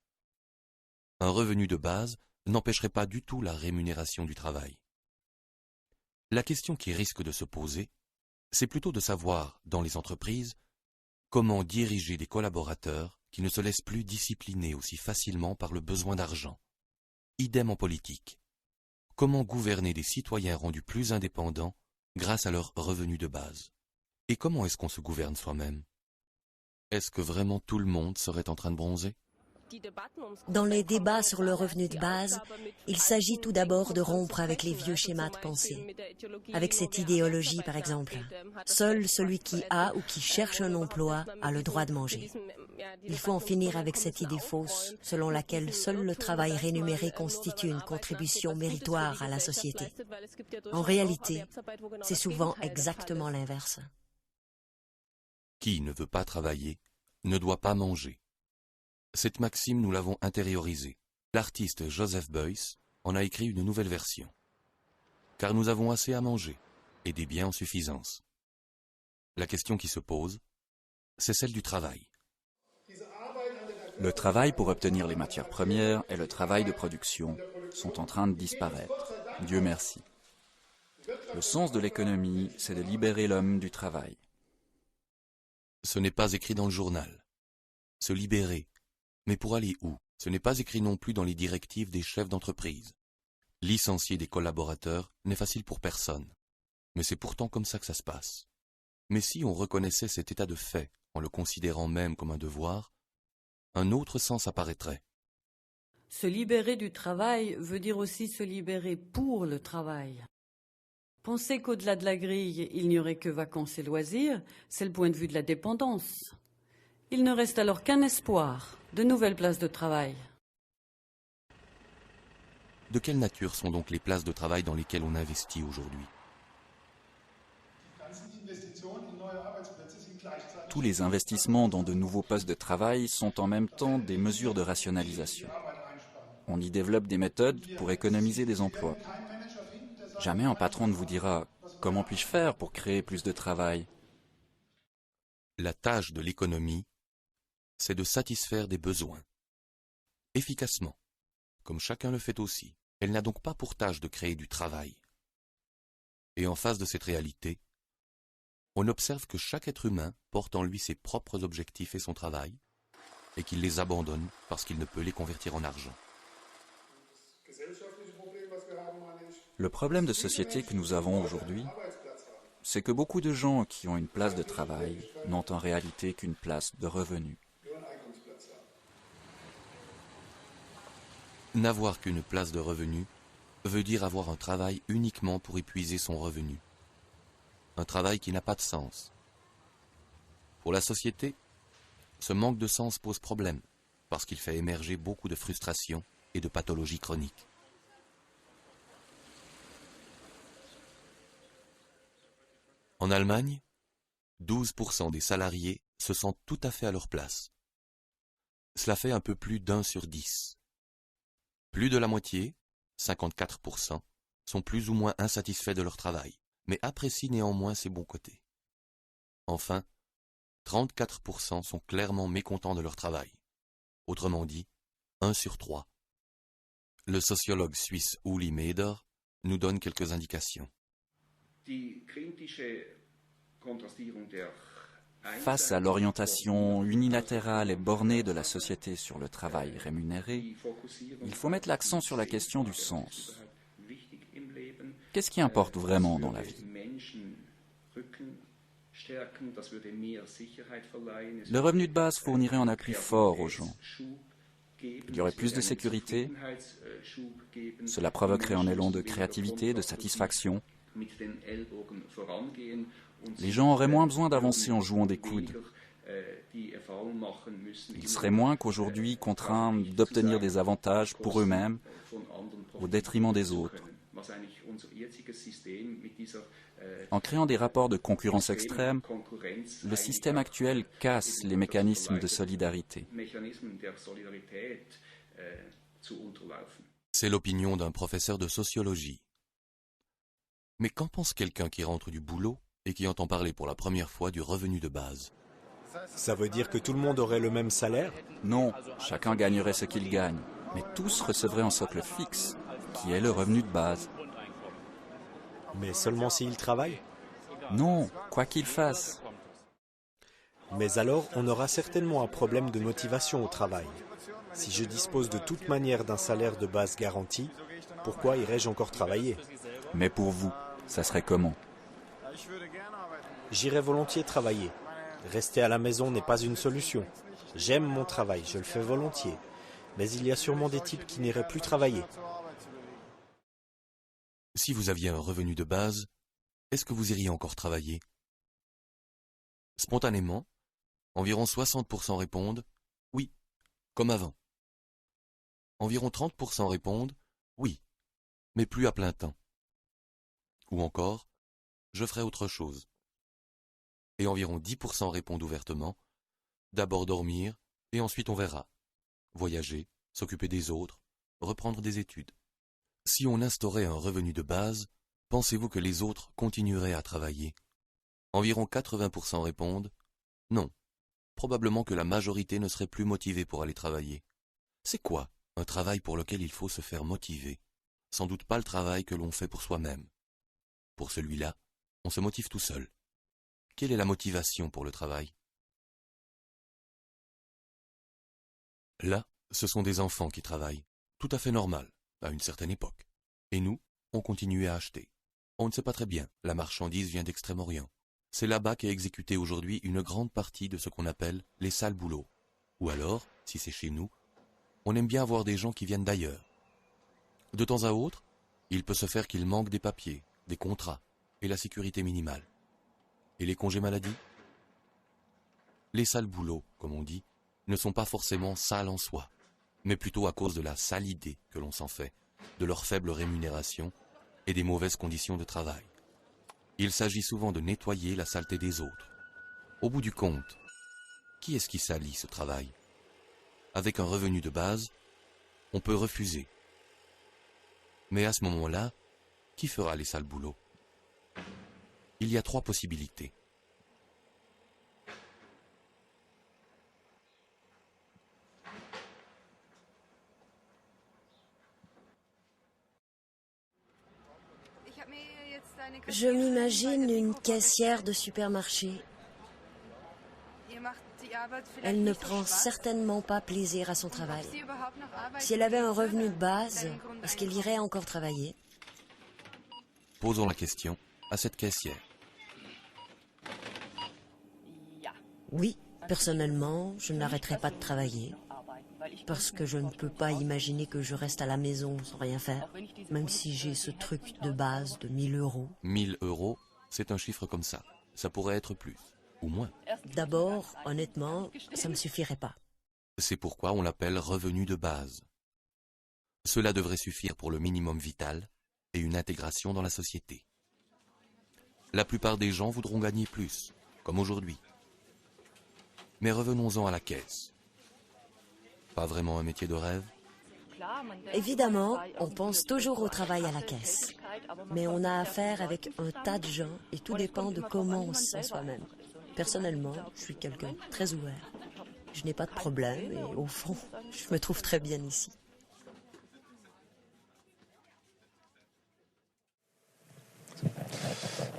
Un revenu de base n'empêcherait pas du tout la rémunération du travail. La question qui risque de se poser, c'est plutôt de savoir, dans les entreprises, comment diriger des collaborateurs qui ne se laissent plus discipliner aussi facilement par le besoin d'argent. Idem en politique. Comment gouverner des citoyens rendus plus indépendants grâce à leurs revenus de base? Et comment est-ce qu'on se gouverne soi-même? Est-ce que vraiment tout le monde serait en train de bronzer? Dans les débats sur le revenu de base, il s'agit tout d'abord de rompre avec les vieux schémas de pensée. Avec cette idéologie, par exemple, seul celui qui a ou qui cherche un emploi a le droit de manger. Il faut en finir avec cette idée fausse selon laquelle seul le travail rémunéré constitue une contribution méritoire à la société. En réalité, c'est souvent exactement l'inverse. Qui ne veut pas travailler ne doit pas manger. Cette maxime, nous l'avons intériorisée. L'artiste Joseph Beuys en a écrit une nouvelle version. Car nous avons assez à manger, et des biens en suffisance. La question qui se pose, c'est celle du travail. Le travail pour obtenir les matières premières et le travail de production sont en train de disparaître. Dieu merci. Le sens de l'économie, c'est de libérer l'homme du travail. Ce n'est pas écrit dans le journal. Se libérer. Mais pour aller où? Ce n'est pas écrit non plus dans les directives des chefs d'entreprise. Licencier des collaborateurs n'est facile pour personne. Mais c'est pourtant comme ça que ça se passe. Mais si on reconnaissait cet état de fait, en le considérant même comme un devoir, un autre sens apparaîtrait. Se libérer du travail veut dire aussi se libérer pour le travail. Penser qu'au-delà de la grille, il n'y aurait que vacances et loisirs, c'est le point de vue de la dépendance. Il ne reste alors qu'un espoir, de nouvelles places de travail. De quelle nature sont donc les places de travail dans lesquelles on investit aujourd'hui? Tous les investissements dans de nouveaux postes de travail sont en même temps des mesures de rationalisation. On y développe des méthodes pour économiser des emplois. Jamais un patron ne vous dira « Comment puis-je faire pour créer plus de travail ?» La tâche de l'économie, c'est de satisfaire des besoins. Efficacement, comme chacun le fait aussi. Elle n'a donc pas pour tâche de créer du travail. Et en face de cette réalité, on observe que chaque être humain porte en lui ses propres objectifs et son travail, et qu'il les abandonne parce qu'il ne peut les convertir en argent. Le problème de société que nous avons aujourd'hui, c'est que beaucoup de gens qui ont une place de travail n'ont en réalité qu'une place de revenu. N'avoir qu'une place de revenu veut dire avoir un travail uniquement pour épuiser son revenu. Un travail qui n'a pas de sens. Pour la société, ce manque de sens pose problème, parce qu'il fait émerger beaucoup de frustrations et de pathologies chroniques. En Allemagne, 12% des salariés se sentent tout à fait à leur place. Cela fait un peu plus d'1 sur 10. Plus de la moitié, 54%, sont plus ou moins insatisfaits de leur travail, mais apprécient néanmoins ses bons côtés. Enfin, 34% sont clairement mécontents de leur travail. Autrement dit, 1 sur 3. Le sociologue suisse Uli Meder nous donne quelques indications. Face à l'orientation unilatérale et bornée de la société sur le travail rémunéré, il faut mettre l'accent sur la question du sens. Qu'est-ce qui importe vraiment dans la vie? Le revenu de base fournirait un appui fort aux gens. Il y aurait plus de sécurité, cela provoquerait un élan de créativité, de satisfaction. Les gens auraient moins besoin d'avancer en jouant des coudes. Ils seraient moins qu'aujourd'hui contraints d'obtenir des avantages pour eux-mêmes au détriment des autres. En créant des rapports de concurrence extrême, le système actuel casse les mécanismes de solidarité. C'est l'opinion d'un professeur de sociologie. Mais qu'en pense quelqu'un qui rentre du boulot et qui entend parler pour la première fois du revenu de base? Ça veut dire que tout le monde aurait le même salaire? Non, chacun gagnerait ce qu'il gagne, mais tous recevraient un socle fixe, qui est le revenu de base. Mais seulement s'ils travaillent? Non, quoi qu'ils fassent. Mais alors, on aura certainement un problème de motivation au travail. Si je dispose de toute manière d'un salaire de base garanti, pourquoi irais-je encore travailler? Mais pour vous, ça serait comment? J'irais volontiers travailler. Rester à la maison n'est pas une solution. J'aime mon travail, je le fais volontiers. Mais il y a sûrement des types qui n'iraient plus travailler. Si vous aviez un revenu de base, est-ce que vous iriez encore travailler? Spontanément, environ 60% répondent « oui », comme avant. Environ 30% répondent « oui », mais plus à plein temps. Ou encore « je ferai autre chose ». Et environ 10% répondent ouvertement « d'abord dormir et ensuite on verra ». Voyager, s'occuper des autres, reprendre des études. Si on instaurait un revenu de base, pensez-vous que les autres continueraient à travailler? Environ 80% répondent « non ». Probablement que la majorité ne serait plus motivée pour aller travailler. C'est quoi un travail pour lequel il faut se faire motiver? Sans doute pas le travail que l'on fait pour soi-même. Pour celui-là, on se motive tout seul. Quelle est la motivation pour le travail? Là, ce sont des enfants qui travaillent. Tout à fait normal, à une certaine époque. Et nous, on continue à acheter. On ne sait pas très bien, la marchandise vient d'Extrême-Orient. C'est là-bas qu'est exécutée aujourd'hui une grande partie de ce qu'on appelle les sales boulots. Ou alors, si c'est chez nous, on aime bien avoir des gens qui viennent d'ailleurs. De temps à autre, il peut se faire qu'il manque des papiers, des contrats et la sécurité minimale. Et les congés maladie? Les sales boulots, comme on dit, ne sont pas forcément sales en soi, mais plutôt à cause de la sale idée que l'on s'en fait, de leur faible rémunération et des mauvaises conditions de travail. Il s'agit souvent de nettoyer la saleté des autres. Au bout du compte, qui est-ce qui salit ce travail? Avec un revenu de base, on peut refuser. Mais à ce moment-là, qui fera les sales boulots? Il y a 3 possibilités. Je m'imagine une caissière de supermarché. Elle ne prend certainement pas plaisir à son travail. Si elle avait un revenu de base, est-ce qu'elle irait encore travailler? Posons la question à cette caissière. Oui, personnellement, je n'arrêterai pas de travailler. Parce que je ne peux pas imaginer que je reste à la maison sans rien faire, même si j'ai ce truc de base de 1 000 €. 1 000 €, c'est un chiffre comme ça. Ça pourrait être plus, ou moins. D'abord, honnêtement, ça ne me suffirait pas. C'est pourquoi on l'appelle revenu de base. Cela devrait suffire pour le minimum vital et une intégration dans la société. La plupart des gens voudront gagner plus, comme aujourd'hui. Mais revenons-en à la caisse. Pas vraiment un métier de rêve? Évidemment, on pense toujours au travail à la caisse. Mais on a affaire avec un tas de gens et tout dépend de comment on se sent soi-même. Personnellement, je suis quelqu'un de très ouvert. Je n'ai pas de problème et au fond, je me trouve très bien ici.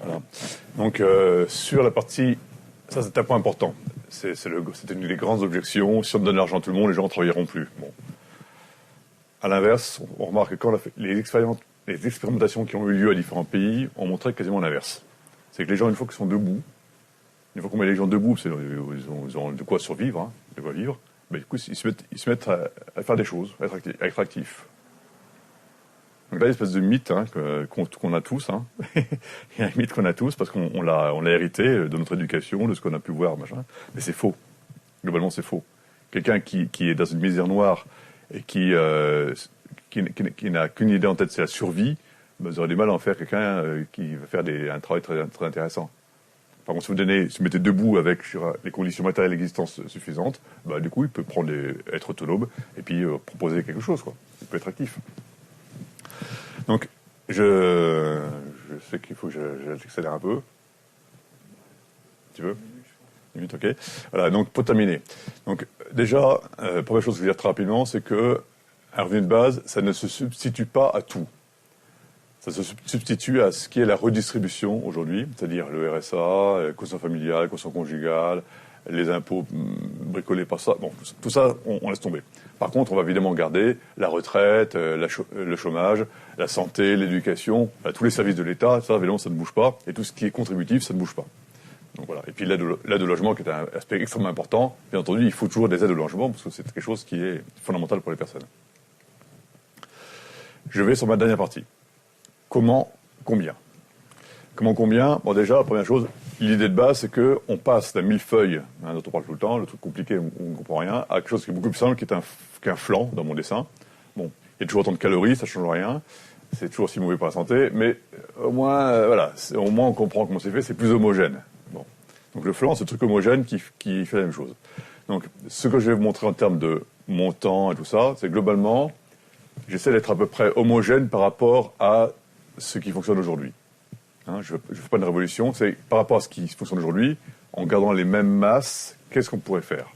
Voilà. Donc, sur la partie, ça c'est un point important. C'était une des grandes objections. Si on donne l'argent à tout le monde, les gens ne travailleront plus. Bon. À l'inverse, on remarque que quand les expérimentations qui ont eu lieu à différents pays ont montré quasiment l'inverse. C'est que les gens, une fois qu'ils sont debout, une fois qu'on met les gens debout, parce qu'ils ont de quoi survivre, hein, de quoi vivre, ben, du coup, ils se mettent à faire des choses, à être actifs. Donc là, il y a une espèce de mythe hein, qu'on a tous. Hein. Il y a un mythe qu'on a tous parce qu'on l'a hérité de notre éducation, de ce qu'on a pu voir, machin. Mais c'est faux. Globalement, c'est faux. Quelqu'un qui est dans une misère noire et qui n'a qu'une idée en tête, c'est la survie, ben, vous aurez du mal à en faire quelqu'un qui va faire un travail très, très intéressant. Par contre, si vous mettez debout avec les conditions matérielles d'existence suffisantes, ben, du coup, il peut être autonome et puis proposer quelque chose, quoi. Il peut être actif. Donc, je sais qu'il faut que j'accélère un peu. Tu veux ? 1 minute, ok. Voilà, donc pour terminer. Donc, déjà, première chose que je veux dire très rapidement, c'est que un revenu de base, ça ne se substitue pas à tout. Ça se substitue à ce qui est la redistribution aujourd'hui, c'est-à-dire le RSA, quotient familial, quotient conjugal, les impôts bricolés par ça. Bon, tout ça, on laisse tomber. Par contre, on va évidemment garder la retraite, le chômage, la santé, l'éducation, tous les services de l'État. Ça, évidemment, ça ne bouge pas. Et tout ce qui est contributif, ça ne bouge pas. Donc voilà. Et puis l'aide au logement, qui est un aspect extrêmement important. Bien entendu, il faut toujours des aides au logement, parce que c'est quelque chose qui est fondamental pour les personnes. Je vais sur ma dernière partie. Comment, combien ? Comment, combien ? Bon, déjà, la première chose, l'idée de base, c'est qu'on passe d'un millefeuille, hein, dont on parle tout le temps, le truc compliqué où on ne comprend rien, à quelque chose qui est beaucoup plus simple, qui est un flan dans mon dessin. Bon, il y a toujours autant de calories, ça ne change rien. C'est toujours aussi mauvais pour la santé, mais au moins, voilà, au moins on comprend comment c'est fait, c'est plus homogène. Bon. Donc le flan, c'est un truc homogène qui fait la même chose. Donc, ce que je vais vous montrer en termes de montant et tout ça, c'est globalement, j'essaie d'être à peu près homogène par rapport à ce qui fonctionne aujourd'hui. Hein, je ne fais pas une révolution, c'est par rapport à ce qui fonctionne aujourd'hui, en gardant les mêmes masses, qu'est-ce qu'on pourrait faire ?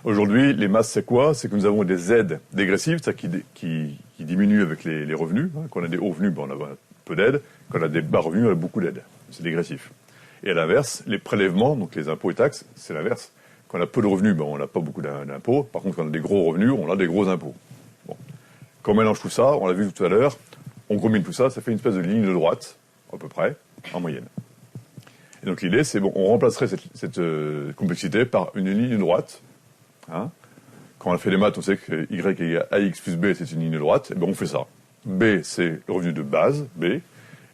Aujourd'hui, les masses, c'est quoi ? C'est que nous avons des aides dégressives, c'est-à-dire qui diminuent avec les revenus. Hein. Quand on a des hauts revenus, on a peu d'aides. Quand on a des bas revenus, on a beaucoup d'aides. C'est dégressif. Et à l'inverse, les prélèvements, donc les impôts et taxes, c'est l'inverse. Quand on a peu de revenus, on n'a pas beaucoup d'impôts. Par contre, quand on a des gros revenus, on a des gros impôts. Bon. Quand on mélange tout ça, on l'a vu tout à l'heure, on combine tout ça, ça fait une espèce de ligne de droite, à peu près, en moyenne. Et donc l'idée, c'est on remplacerait cette complexité par une ligne droite. Hein. Quand on a fait les maths, on sait que y égale ax plus b, c'est une ligne droite. Et on fait ça. B, c'est le revenu de base, B.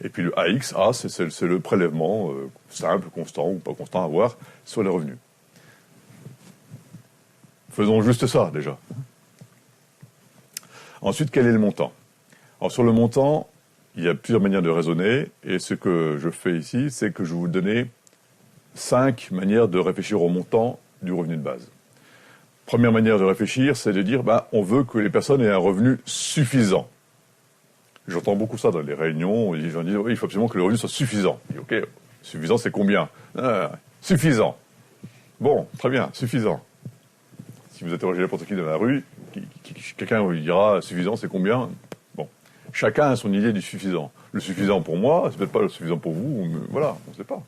Et puis le ax, A, c'est le prélèvement simple, constant ou pas constant à voir sur les revenus. Faisons juste ça, déjà. Ensuite, quel est le montant ? Alors, sur le montant, il y a plusieurs manières de raisonner. Et ce que je fais ici, c'est que je vais vous donner 5 manières de réfléchir au montant du revenu de base. Première manière de réfléchir, c'est de dire, on veut que les personnes aient un revenu suffisant. J'entends beaucoup ça dans les réunions. Les gens disent, oui, il faut absolument que le revenu soit suffisant. Je dis, ok, suffisant, c'est combien ? Suffisant. Bon, très bien, suffisant. Si vous interrogez n'importe qui dans la rue, quelqu'un vous dira, suffisant, c'est combien ? Bon, chacun a son idée du suffisant. Le suffisant pour moi, c'est peut-être pas le suffisant pour vous, mais voilà, on ne sait pas.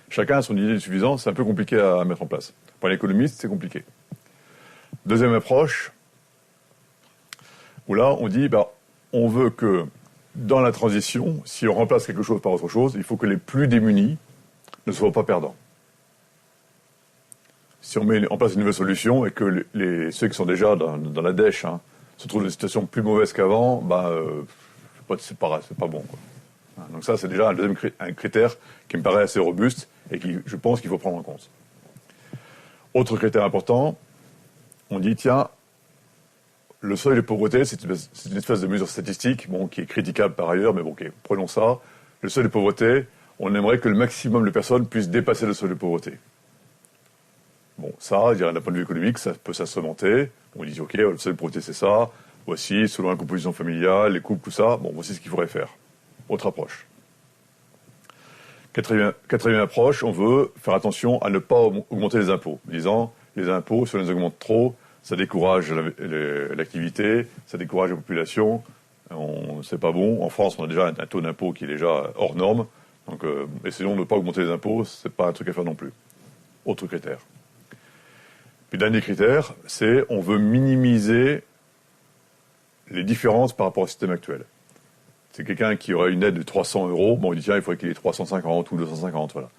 Chacun a son idée du suffisant, c'est un peu compliqué à mettre en place. Pour l'économiste, c'est compliqué. Deuxième approche, où là, on dit, on veut que, dans la transition, si on remplace quelque chose par autre chose, il faut que les plus démunis ne soient pas perdants. Si on met en place une nouvelle solution et que ceux qui sont déjà dans la dèche se trouvent dans une situation plus mauvaise qu'avant, c'est pas bon, quoi. Donc ça, c'est déjà un critère qui me paraît assez robuste et qui, je pense qu'il faut prendre en compte. Autre critère important, on dit, tiens, le seuil de pauvreté, c'est une espèce de mesure statistique, qui est critiquable par ailleurs, mais ok, prenons ça. Le seuil de pauvreté, on aimerait que le maximum de personnes puissent dépasser le seuil de pauvreté. Bon, ça, d'un point de vue économique, ça peut s'instrumenter. On dit, ok, le seuil de pauvreté, c'est ça. Voici, selon la composition familiale, les couples, tout ça, bon, voici ce qu'il faudrait faire. Autre approche. Quatrième approche, on veut faire attention à ne pas augmenter les impôts. En disant, les impôts, si on les augmente trop, ça décourage l'activité, ça décourage la population, c'est pas bon. En France, on a déjà un taux d'impôt qui est déjà hors norme, donc essayons de ne pas augmenter les impôts, c'est pas un truc à faire non plus. Autre critère. Puis dernier critère, c'est on veut minimiser les différences par rapport au système actuel. C'est quelqu'un qui aurait une aide de 300 €, bon, il dit tiens, il faudrait qu'il ait 350 ou 250, voilà.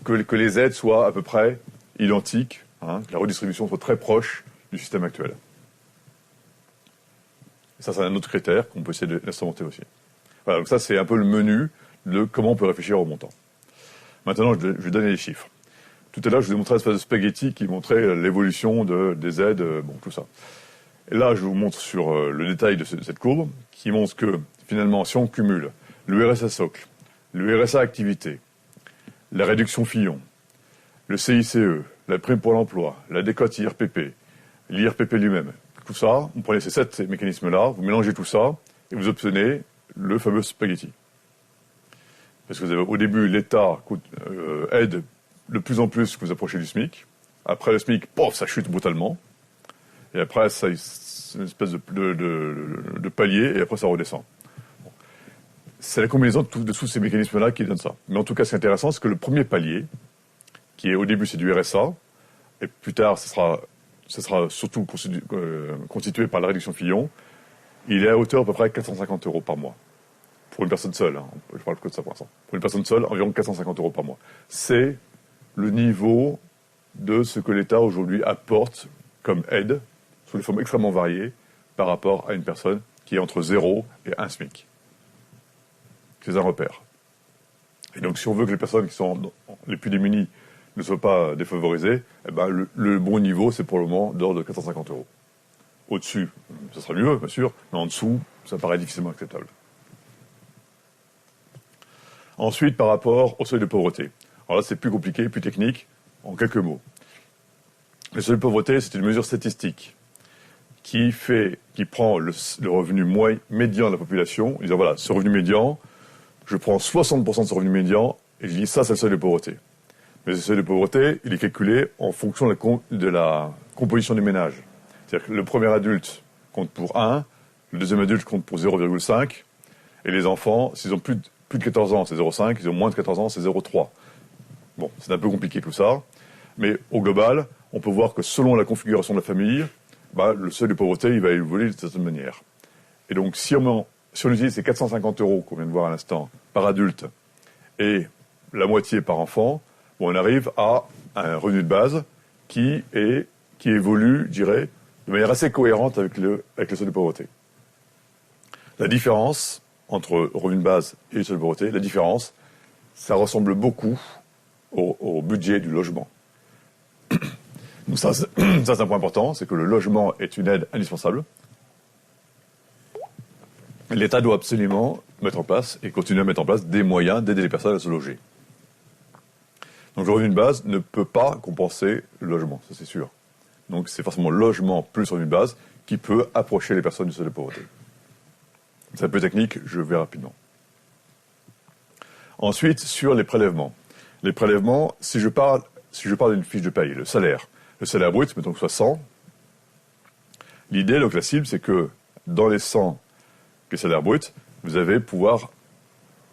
Que les aides soient à peu près identiques, hein, que la redistribution soit très proche du système actuel. Et ça, c'est un autre critère qu'on peut essayer d'instrumenter aussi. Voilà, donc ça, c'est un peu le menu de comment on peut réfléchir au montant. Maintenant, je vais donner les chiffres. Tout à l'heure, je vous ai montré l'espèce de spaghetti qui montrait l'évolution des aides, bon, tout ça. Et là, je vous montre sur le détail de cette courbe, qui montre que, finalement, si on cumule le RSA socle, le RSA activité, la réduction Fillon, le CICE, la prime pour l'emploi, la décote IRPP, l'IRPP lui-même, tout ça, vous prenez ces 7 mécanismes-là, vous mélangez tout ça, et vous obtenez le fameux spaghetti. Parce que vous avez, au début, l'État aide de plus en plus que vous approchez du SMIC. Après le SMIC, pof, ça chute brutalement. Et après, c'est une espèce de palier, et après, ça redescend. Bon. C'est la combinaison de tous ces mécanismes-là qui donne ça. Mais en tout cas, ce qui est intéressant, c'est que le premier palier, qui est au début, c'est du RSA, et plus tard, ce sera surtout constitué par la réduction Fillon, il est à hauteur à peu près 450 € par mois. Pour une personne seule, hein. Je parle que de ça pour l'instant. Pour une personne seule, environ 450 € par mois. C'est le niveau de ce que l'État aujourd'hui apporte comme aide, sous des formes extrêmement variées, par rapport à une personne qui est entre 0 et 1 SMIC. C'est un repère. Et donc, si on veut que les personnes qui sont les plus démunies ne soient pas défavorisées, eh ben, le bon niveau, c'est pour le moment d'ordre de 450 €. Au-dessus, ça sera mieux, bien sûr, mais en dessous, ça paraît difficilement acceptable. Ensuite, par rapport au seuil de pauvreté. Alors là, c'est plus compliqué, plus technique, en quelques mots. Le seuil de pauvreté, c'est une mesure statistique qui prend le revenu médian de la population, en disant voilà, ce revenu médian, je prends 60% de ce revenu médian, et je dis ça, c'est le seuil de pauvreté. Mais ce seuil de pauvreté, il est calculé en fonction de la composition du ménage. C'est-à-dire que le premier adulte compte pour 1, le deuxième adulte compte pour 0,5, et les enfants, s'ils ont plus de 14 ans, c'est 0,5, ils ont moins de 14 ans, c'est 0,3. Bon, c'est un peu compliqué tout ça, mais au global, on peut voir que selon la configuration de la famille, le seuil de pauvreté, il va évoluer de certaine manière. Et donc, si on utilise ces 450 € qu'on vient de voir à l'instant par adulte et la moitié par enfant, on arrive à un revenu de base qui évolue, je dirais, de manière assez cohérente avec le seuil de pauvreté. La différence entre revenu de base et le seuil de pauvreté, la différence, ça ressemble beaucoup au budget du logement. Donc ça, c'est un point important, c'est que le logement est une aide indispensable. L'État doit absolument mettre en place et continuer à mettre en place des moyens d'aider les personnes à se loger. Donc le revenu de base ne peut pas compenser le logement, ça c'est sûr. Donc c'est forcément le logement plus revenu de base qui peut approcher les personnes du seuil de pauvreté. C'est un peu technique, je vais rapidement. Ensuite, sur les prélèvements. Les prélèvements, si je parle d'une fiche de paye, le salaire brut, mettons que ce soit 100, l'idée, donc la cible, c'est que dans les 100 que salaire brut, vous allez pouvoir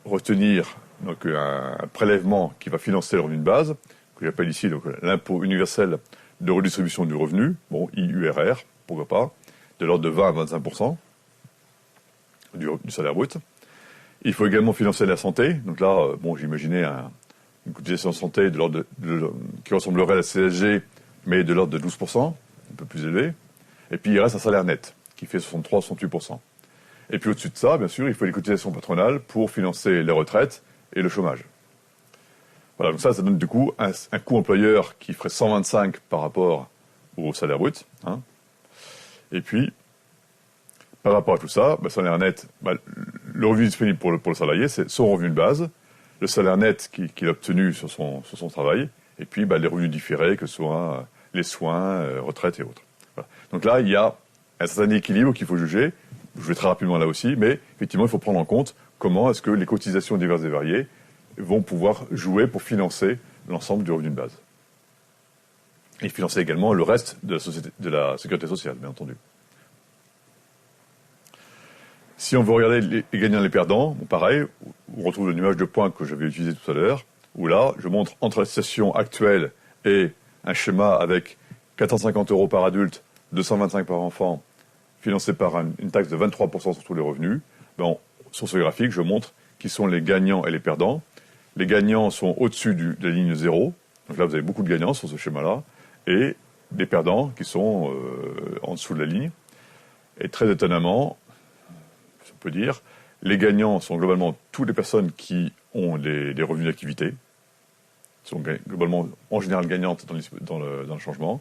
retenir donc, un prélèvement qui va financer le revenu de base, que j'appelle ici donc, l'impôt universel de redistribution du revenu, bon, IURR, pourquoi pas, de l'ordre de 20 à 25% du salaire brut. Il faut également financer la santé. Donc là, j'imaginais une cotisation de santé de l'ordre qui ressemblerait à la CSG, mais de l'ordre de 12%, un peu plus élevé. Et puis il reste un salaire net, qui fait 63-68%. Et puis au-dessus de ça, bien sûr, il faut les cotisations patronales pour financer les retraites et le chômage. Voilà, donc ça donne du coup un coût employeur qui ferait 125 par rapport au salaire brut. Hein. Et puis, par rapport à tout ça, salaire net, le revenu disponible pour le salarié, c'est son revenu de base, le salaire net qu'il a obtenu sur son travail, et puis les revenus différés, que ce soit les soins, retraites et autres. Voilà. Donc là, il y a un certain équilibre qu'il faut juger. Je vais très rapidement là aussi, mais effectivement, il faut prendre en compte comment est-ce que les cotisations diverses et variées vont pouvoir jouer pour financer l'ensemble du revenu de base. Et financer également le reste de la sécurité sociale, bien entendu. Si on veut regarder les gagnants et les perdants, bon, pareil, on retrouve le nuage de points que j'avais utilisé tout à l'heure, où là, je montre entre la situation actuelle et un schéma avec 450 € par adulte, 225 par enfant, financé par une taxe de 23% sur tous les revenus. Ben, sur ce graphique, je montre qui sont les gagnants et les perdants. Les gagnants sont au-dessus de la ligne 0. Donc là, vous avez beaucoup de gagnants sur ce schéma-là. Et des perdants qui sont en dessous de la ligne. Et très étonnamment, on peut dire, les gagnants sont globalement toutes les personnes qui ont des revenus d'activité. Sont globalement, en général, gagnantes dans le changement.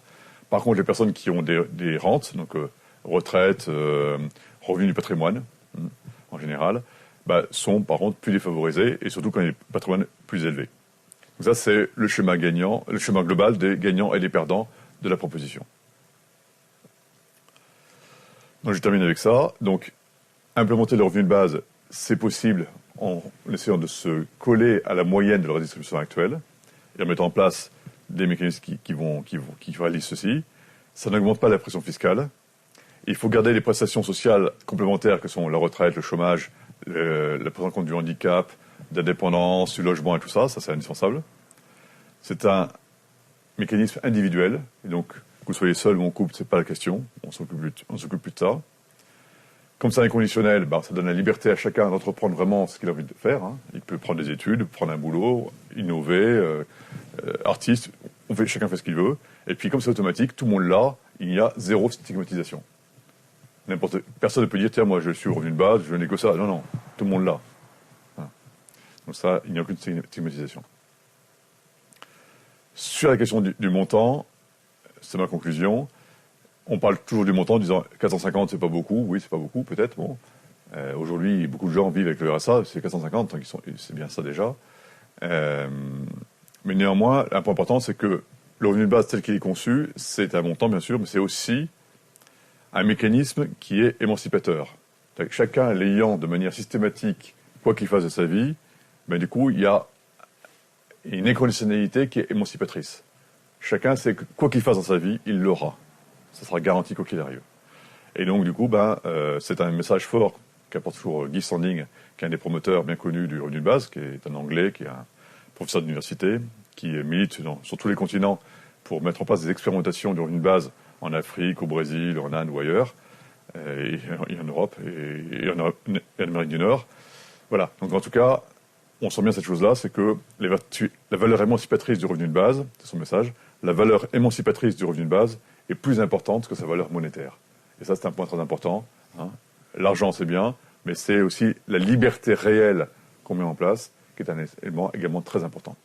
Par contre, les personnes qui ont des rentes, donc retraite, revenus du patrimoine, en général, bah, sont par contre plus défavorisés, et surtout quand il y a des patrimoines plus élevés. Donc ça, c'est le schéma gagnant, le schéma global des gagnants et des perdants de la proposition. Donc je termine avec ça. Donc, implémenter le revenu de base, c'est possible en essayant de se coller à la moyenne de la redistribution actuelle, et en mettant en place des mécanismes qui réalisent ceci. Ça n'augmente pas la pression fiscale. Il faut garder les prestations sociales complémentaires que sont la retraite, le chômage, la prise en compte du handicap, de la dépendance, du logement et tout ça. Ça, c'est indispensable. C'est un mécanisme individuel. Et donc, que vous soyez seul ou en couple, c'est pas la question. On s'occupe plus de ça. Comme c'est inconditionnel, bah, ça donne la liberté à chacun d'entreprendre vraiment ce qu'il a envie de faire. Hein. Il peut prendre des études, prendre un boulot, innover, artiste. Chacun fait ce qu'il veut. Et puis, comme c'est automatique, tout le monde l'a. Il y a zéro stigmatisation. Personne ne peut dire, tiens, moi, je suis au revenu de base, je négocie ça. Non, non, tout le monde l'a. Voilà. Donc ça, il n'y a aucune stigmatisation. Sur la question du montant, c'est ma conclusion. On parle toujours du montant en disant 450, c'est pas beaucoup. Oui, c'est pas beaucoup, peut-être. Bon. Aujourd'hui, beaucoup de gens vivent avec le RSA, c'est 450, donc c'est bien ça déjà. Mais néanmoins, un point important, c'est que le revenu de base tel qu'il est conçu, c'est un montant, bien sûr, mais c'est aussi un mécanisme qui est émancipateur. Chacun l'ayant de manière systématique, quoi qu'il fasse de sa vie, ben du coup, il y a une inconditionnalité qui est émancipatrice. Chacun sait que quoi qu'il fasse dans sa vie, il l'aura. Ça sera garanti quoi qu'il arrive. Et donc, du coup, c'est un message fort qu'apporte toujours Guy Standing, qui est un des promoteurs bien connus du revenu de base, qui est un Anglais, qui est un professeur d'université, qui milite sur tous les continents pour mettre en place des expérimentations du revenu de base en Afrique, au Brésil, en Inde ou ailleurs, et en Europe, et en Amérique du Nord. Voilà. Donc, en tout cas, on sent bien cette chose-là, c'est que la valeur émancipatrice du revenu de base, c'est son message, la valeur émancipatrice du revenu de base est plus importante que sa valeur monétaire. Et ça, c'est un point très important. Hein. L'argent, c'est bien, mais c'est aussi la liberté réelle qu'on met en place, qui est un élément également très important.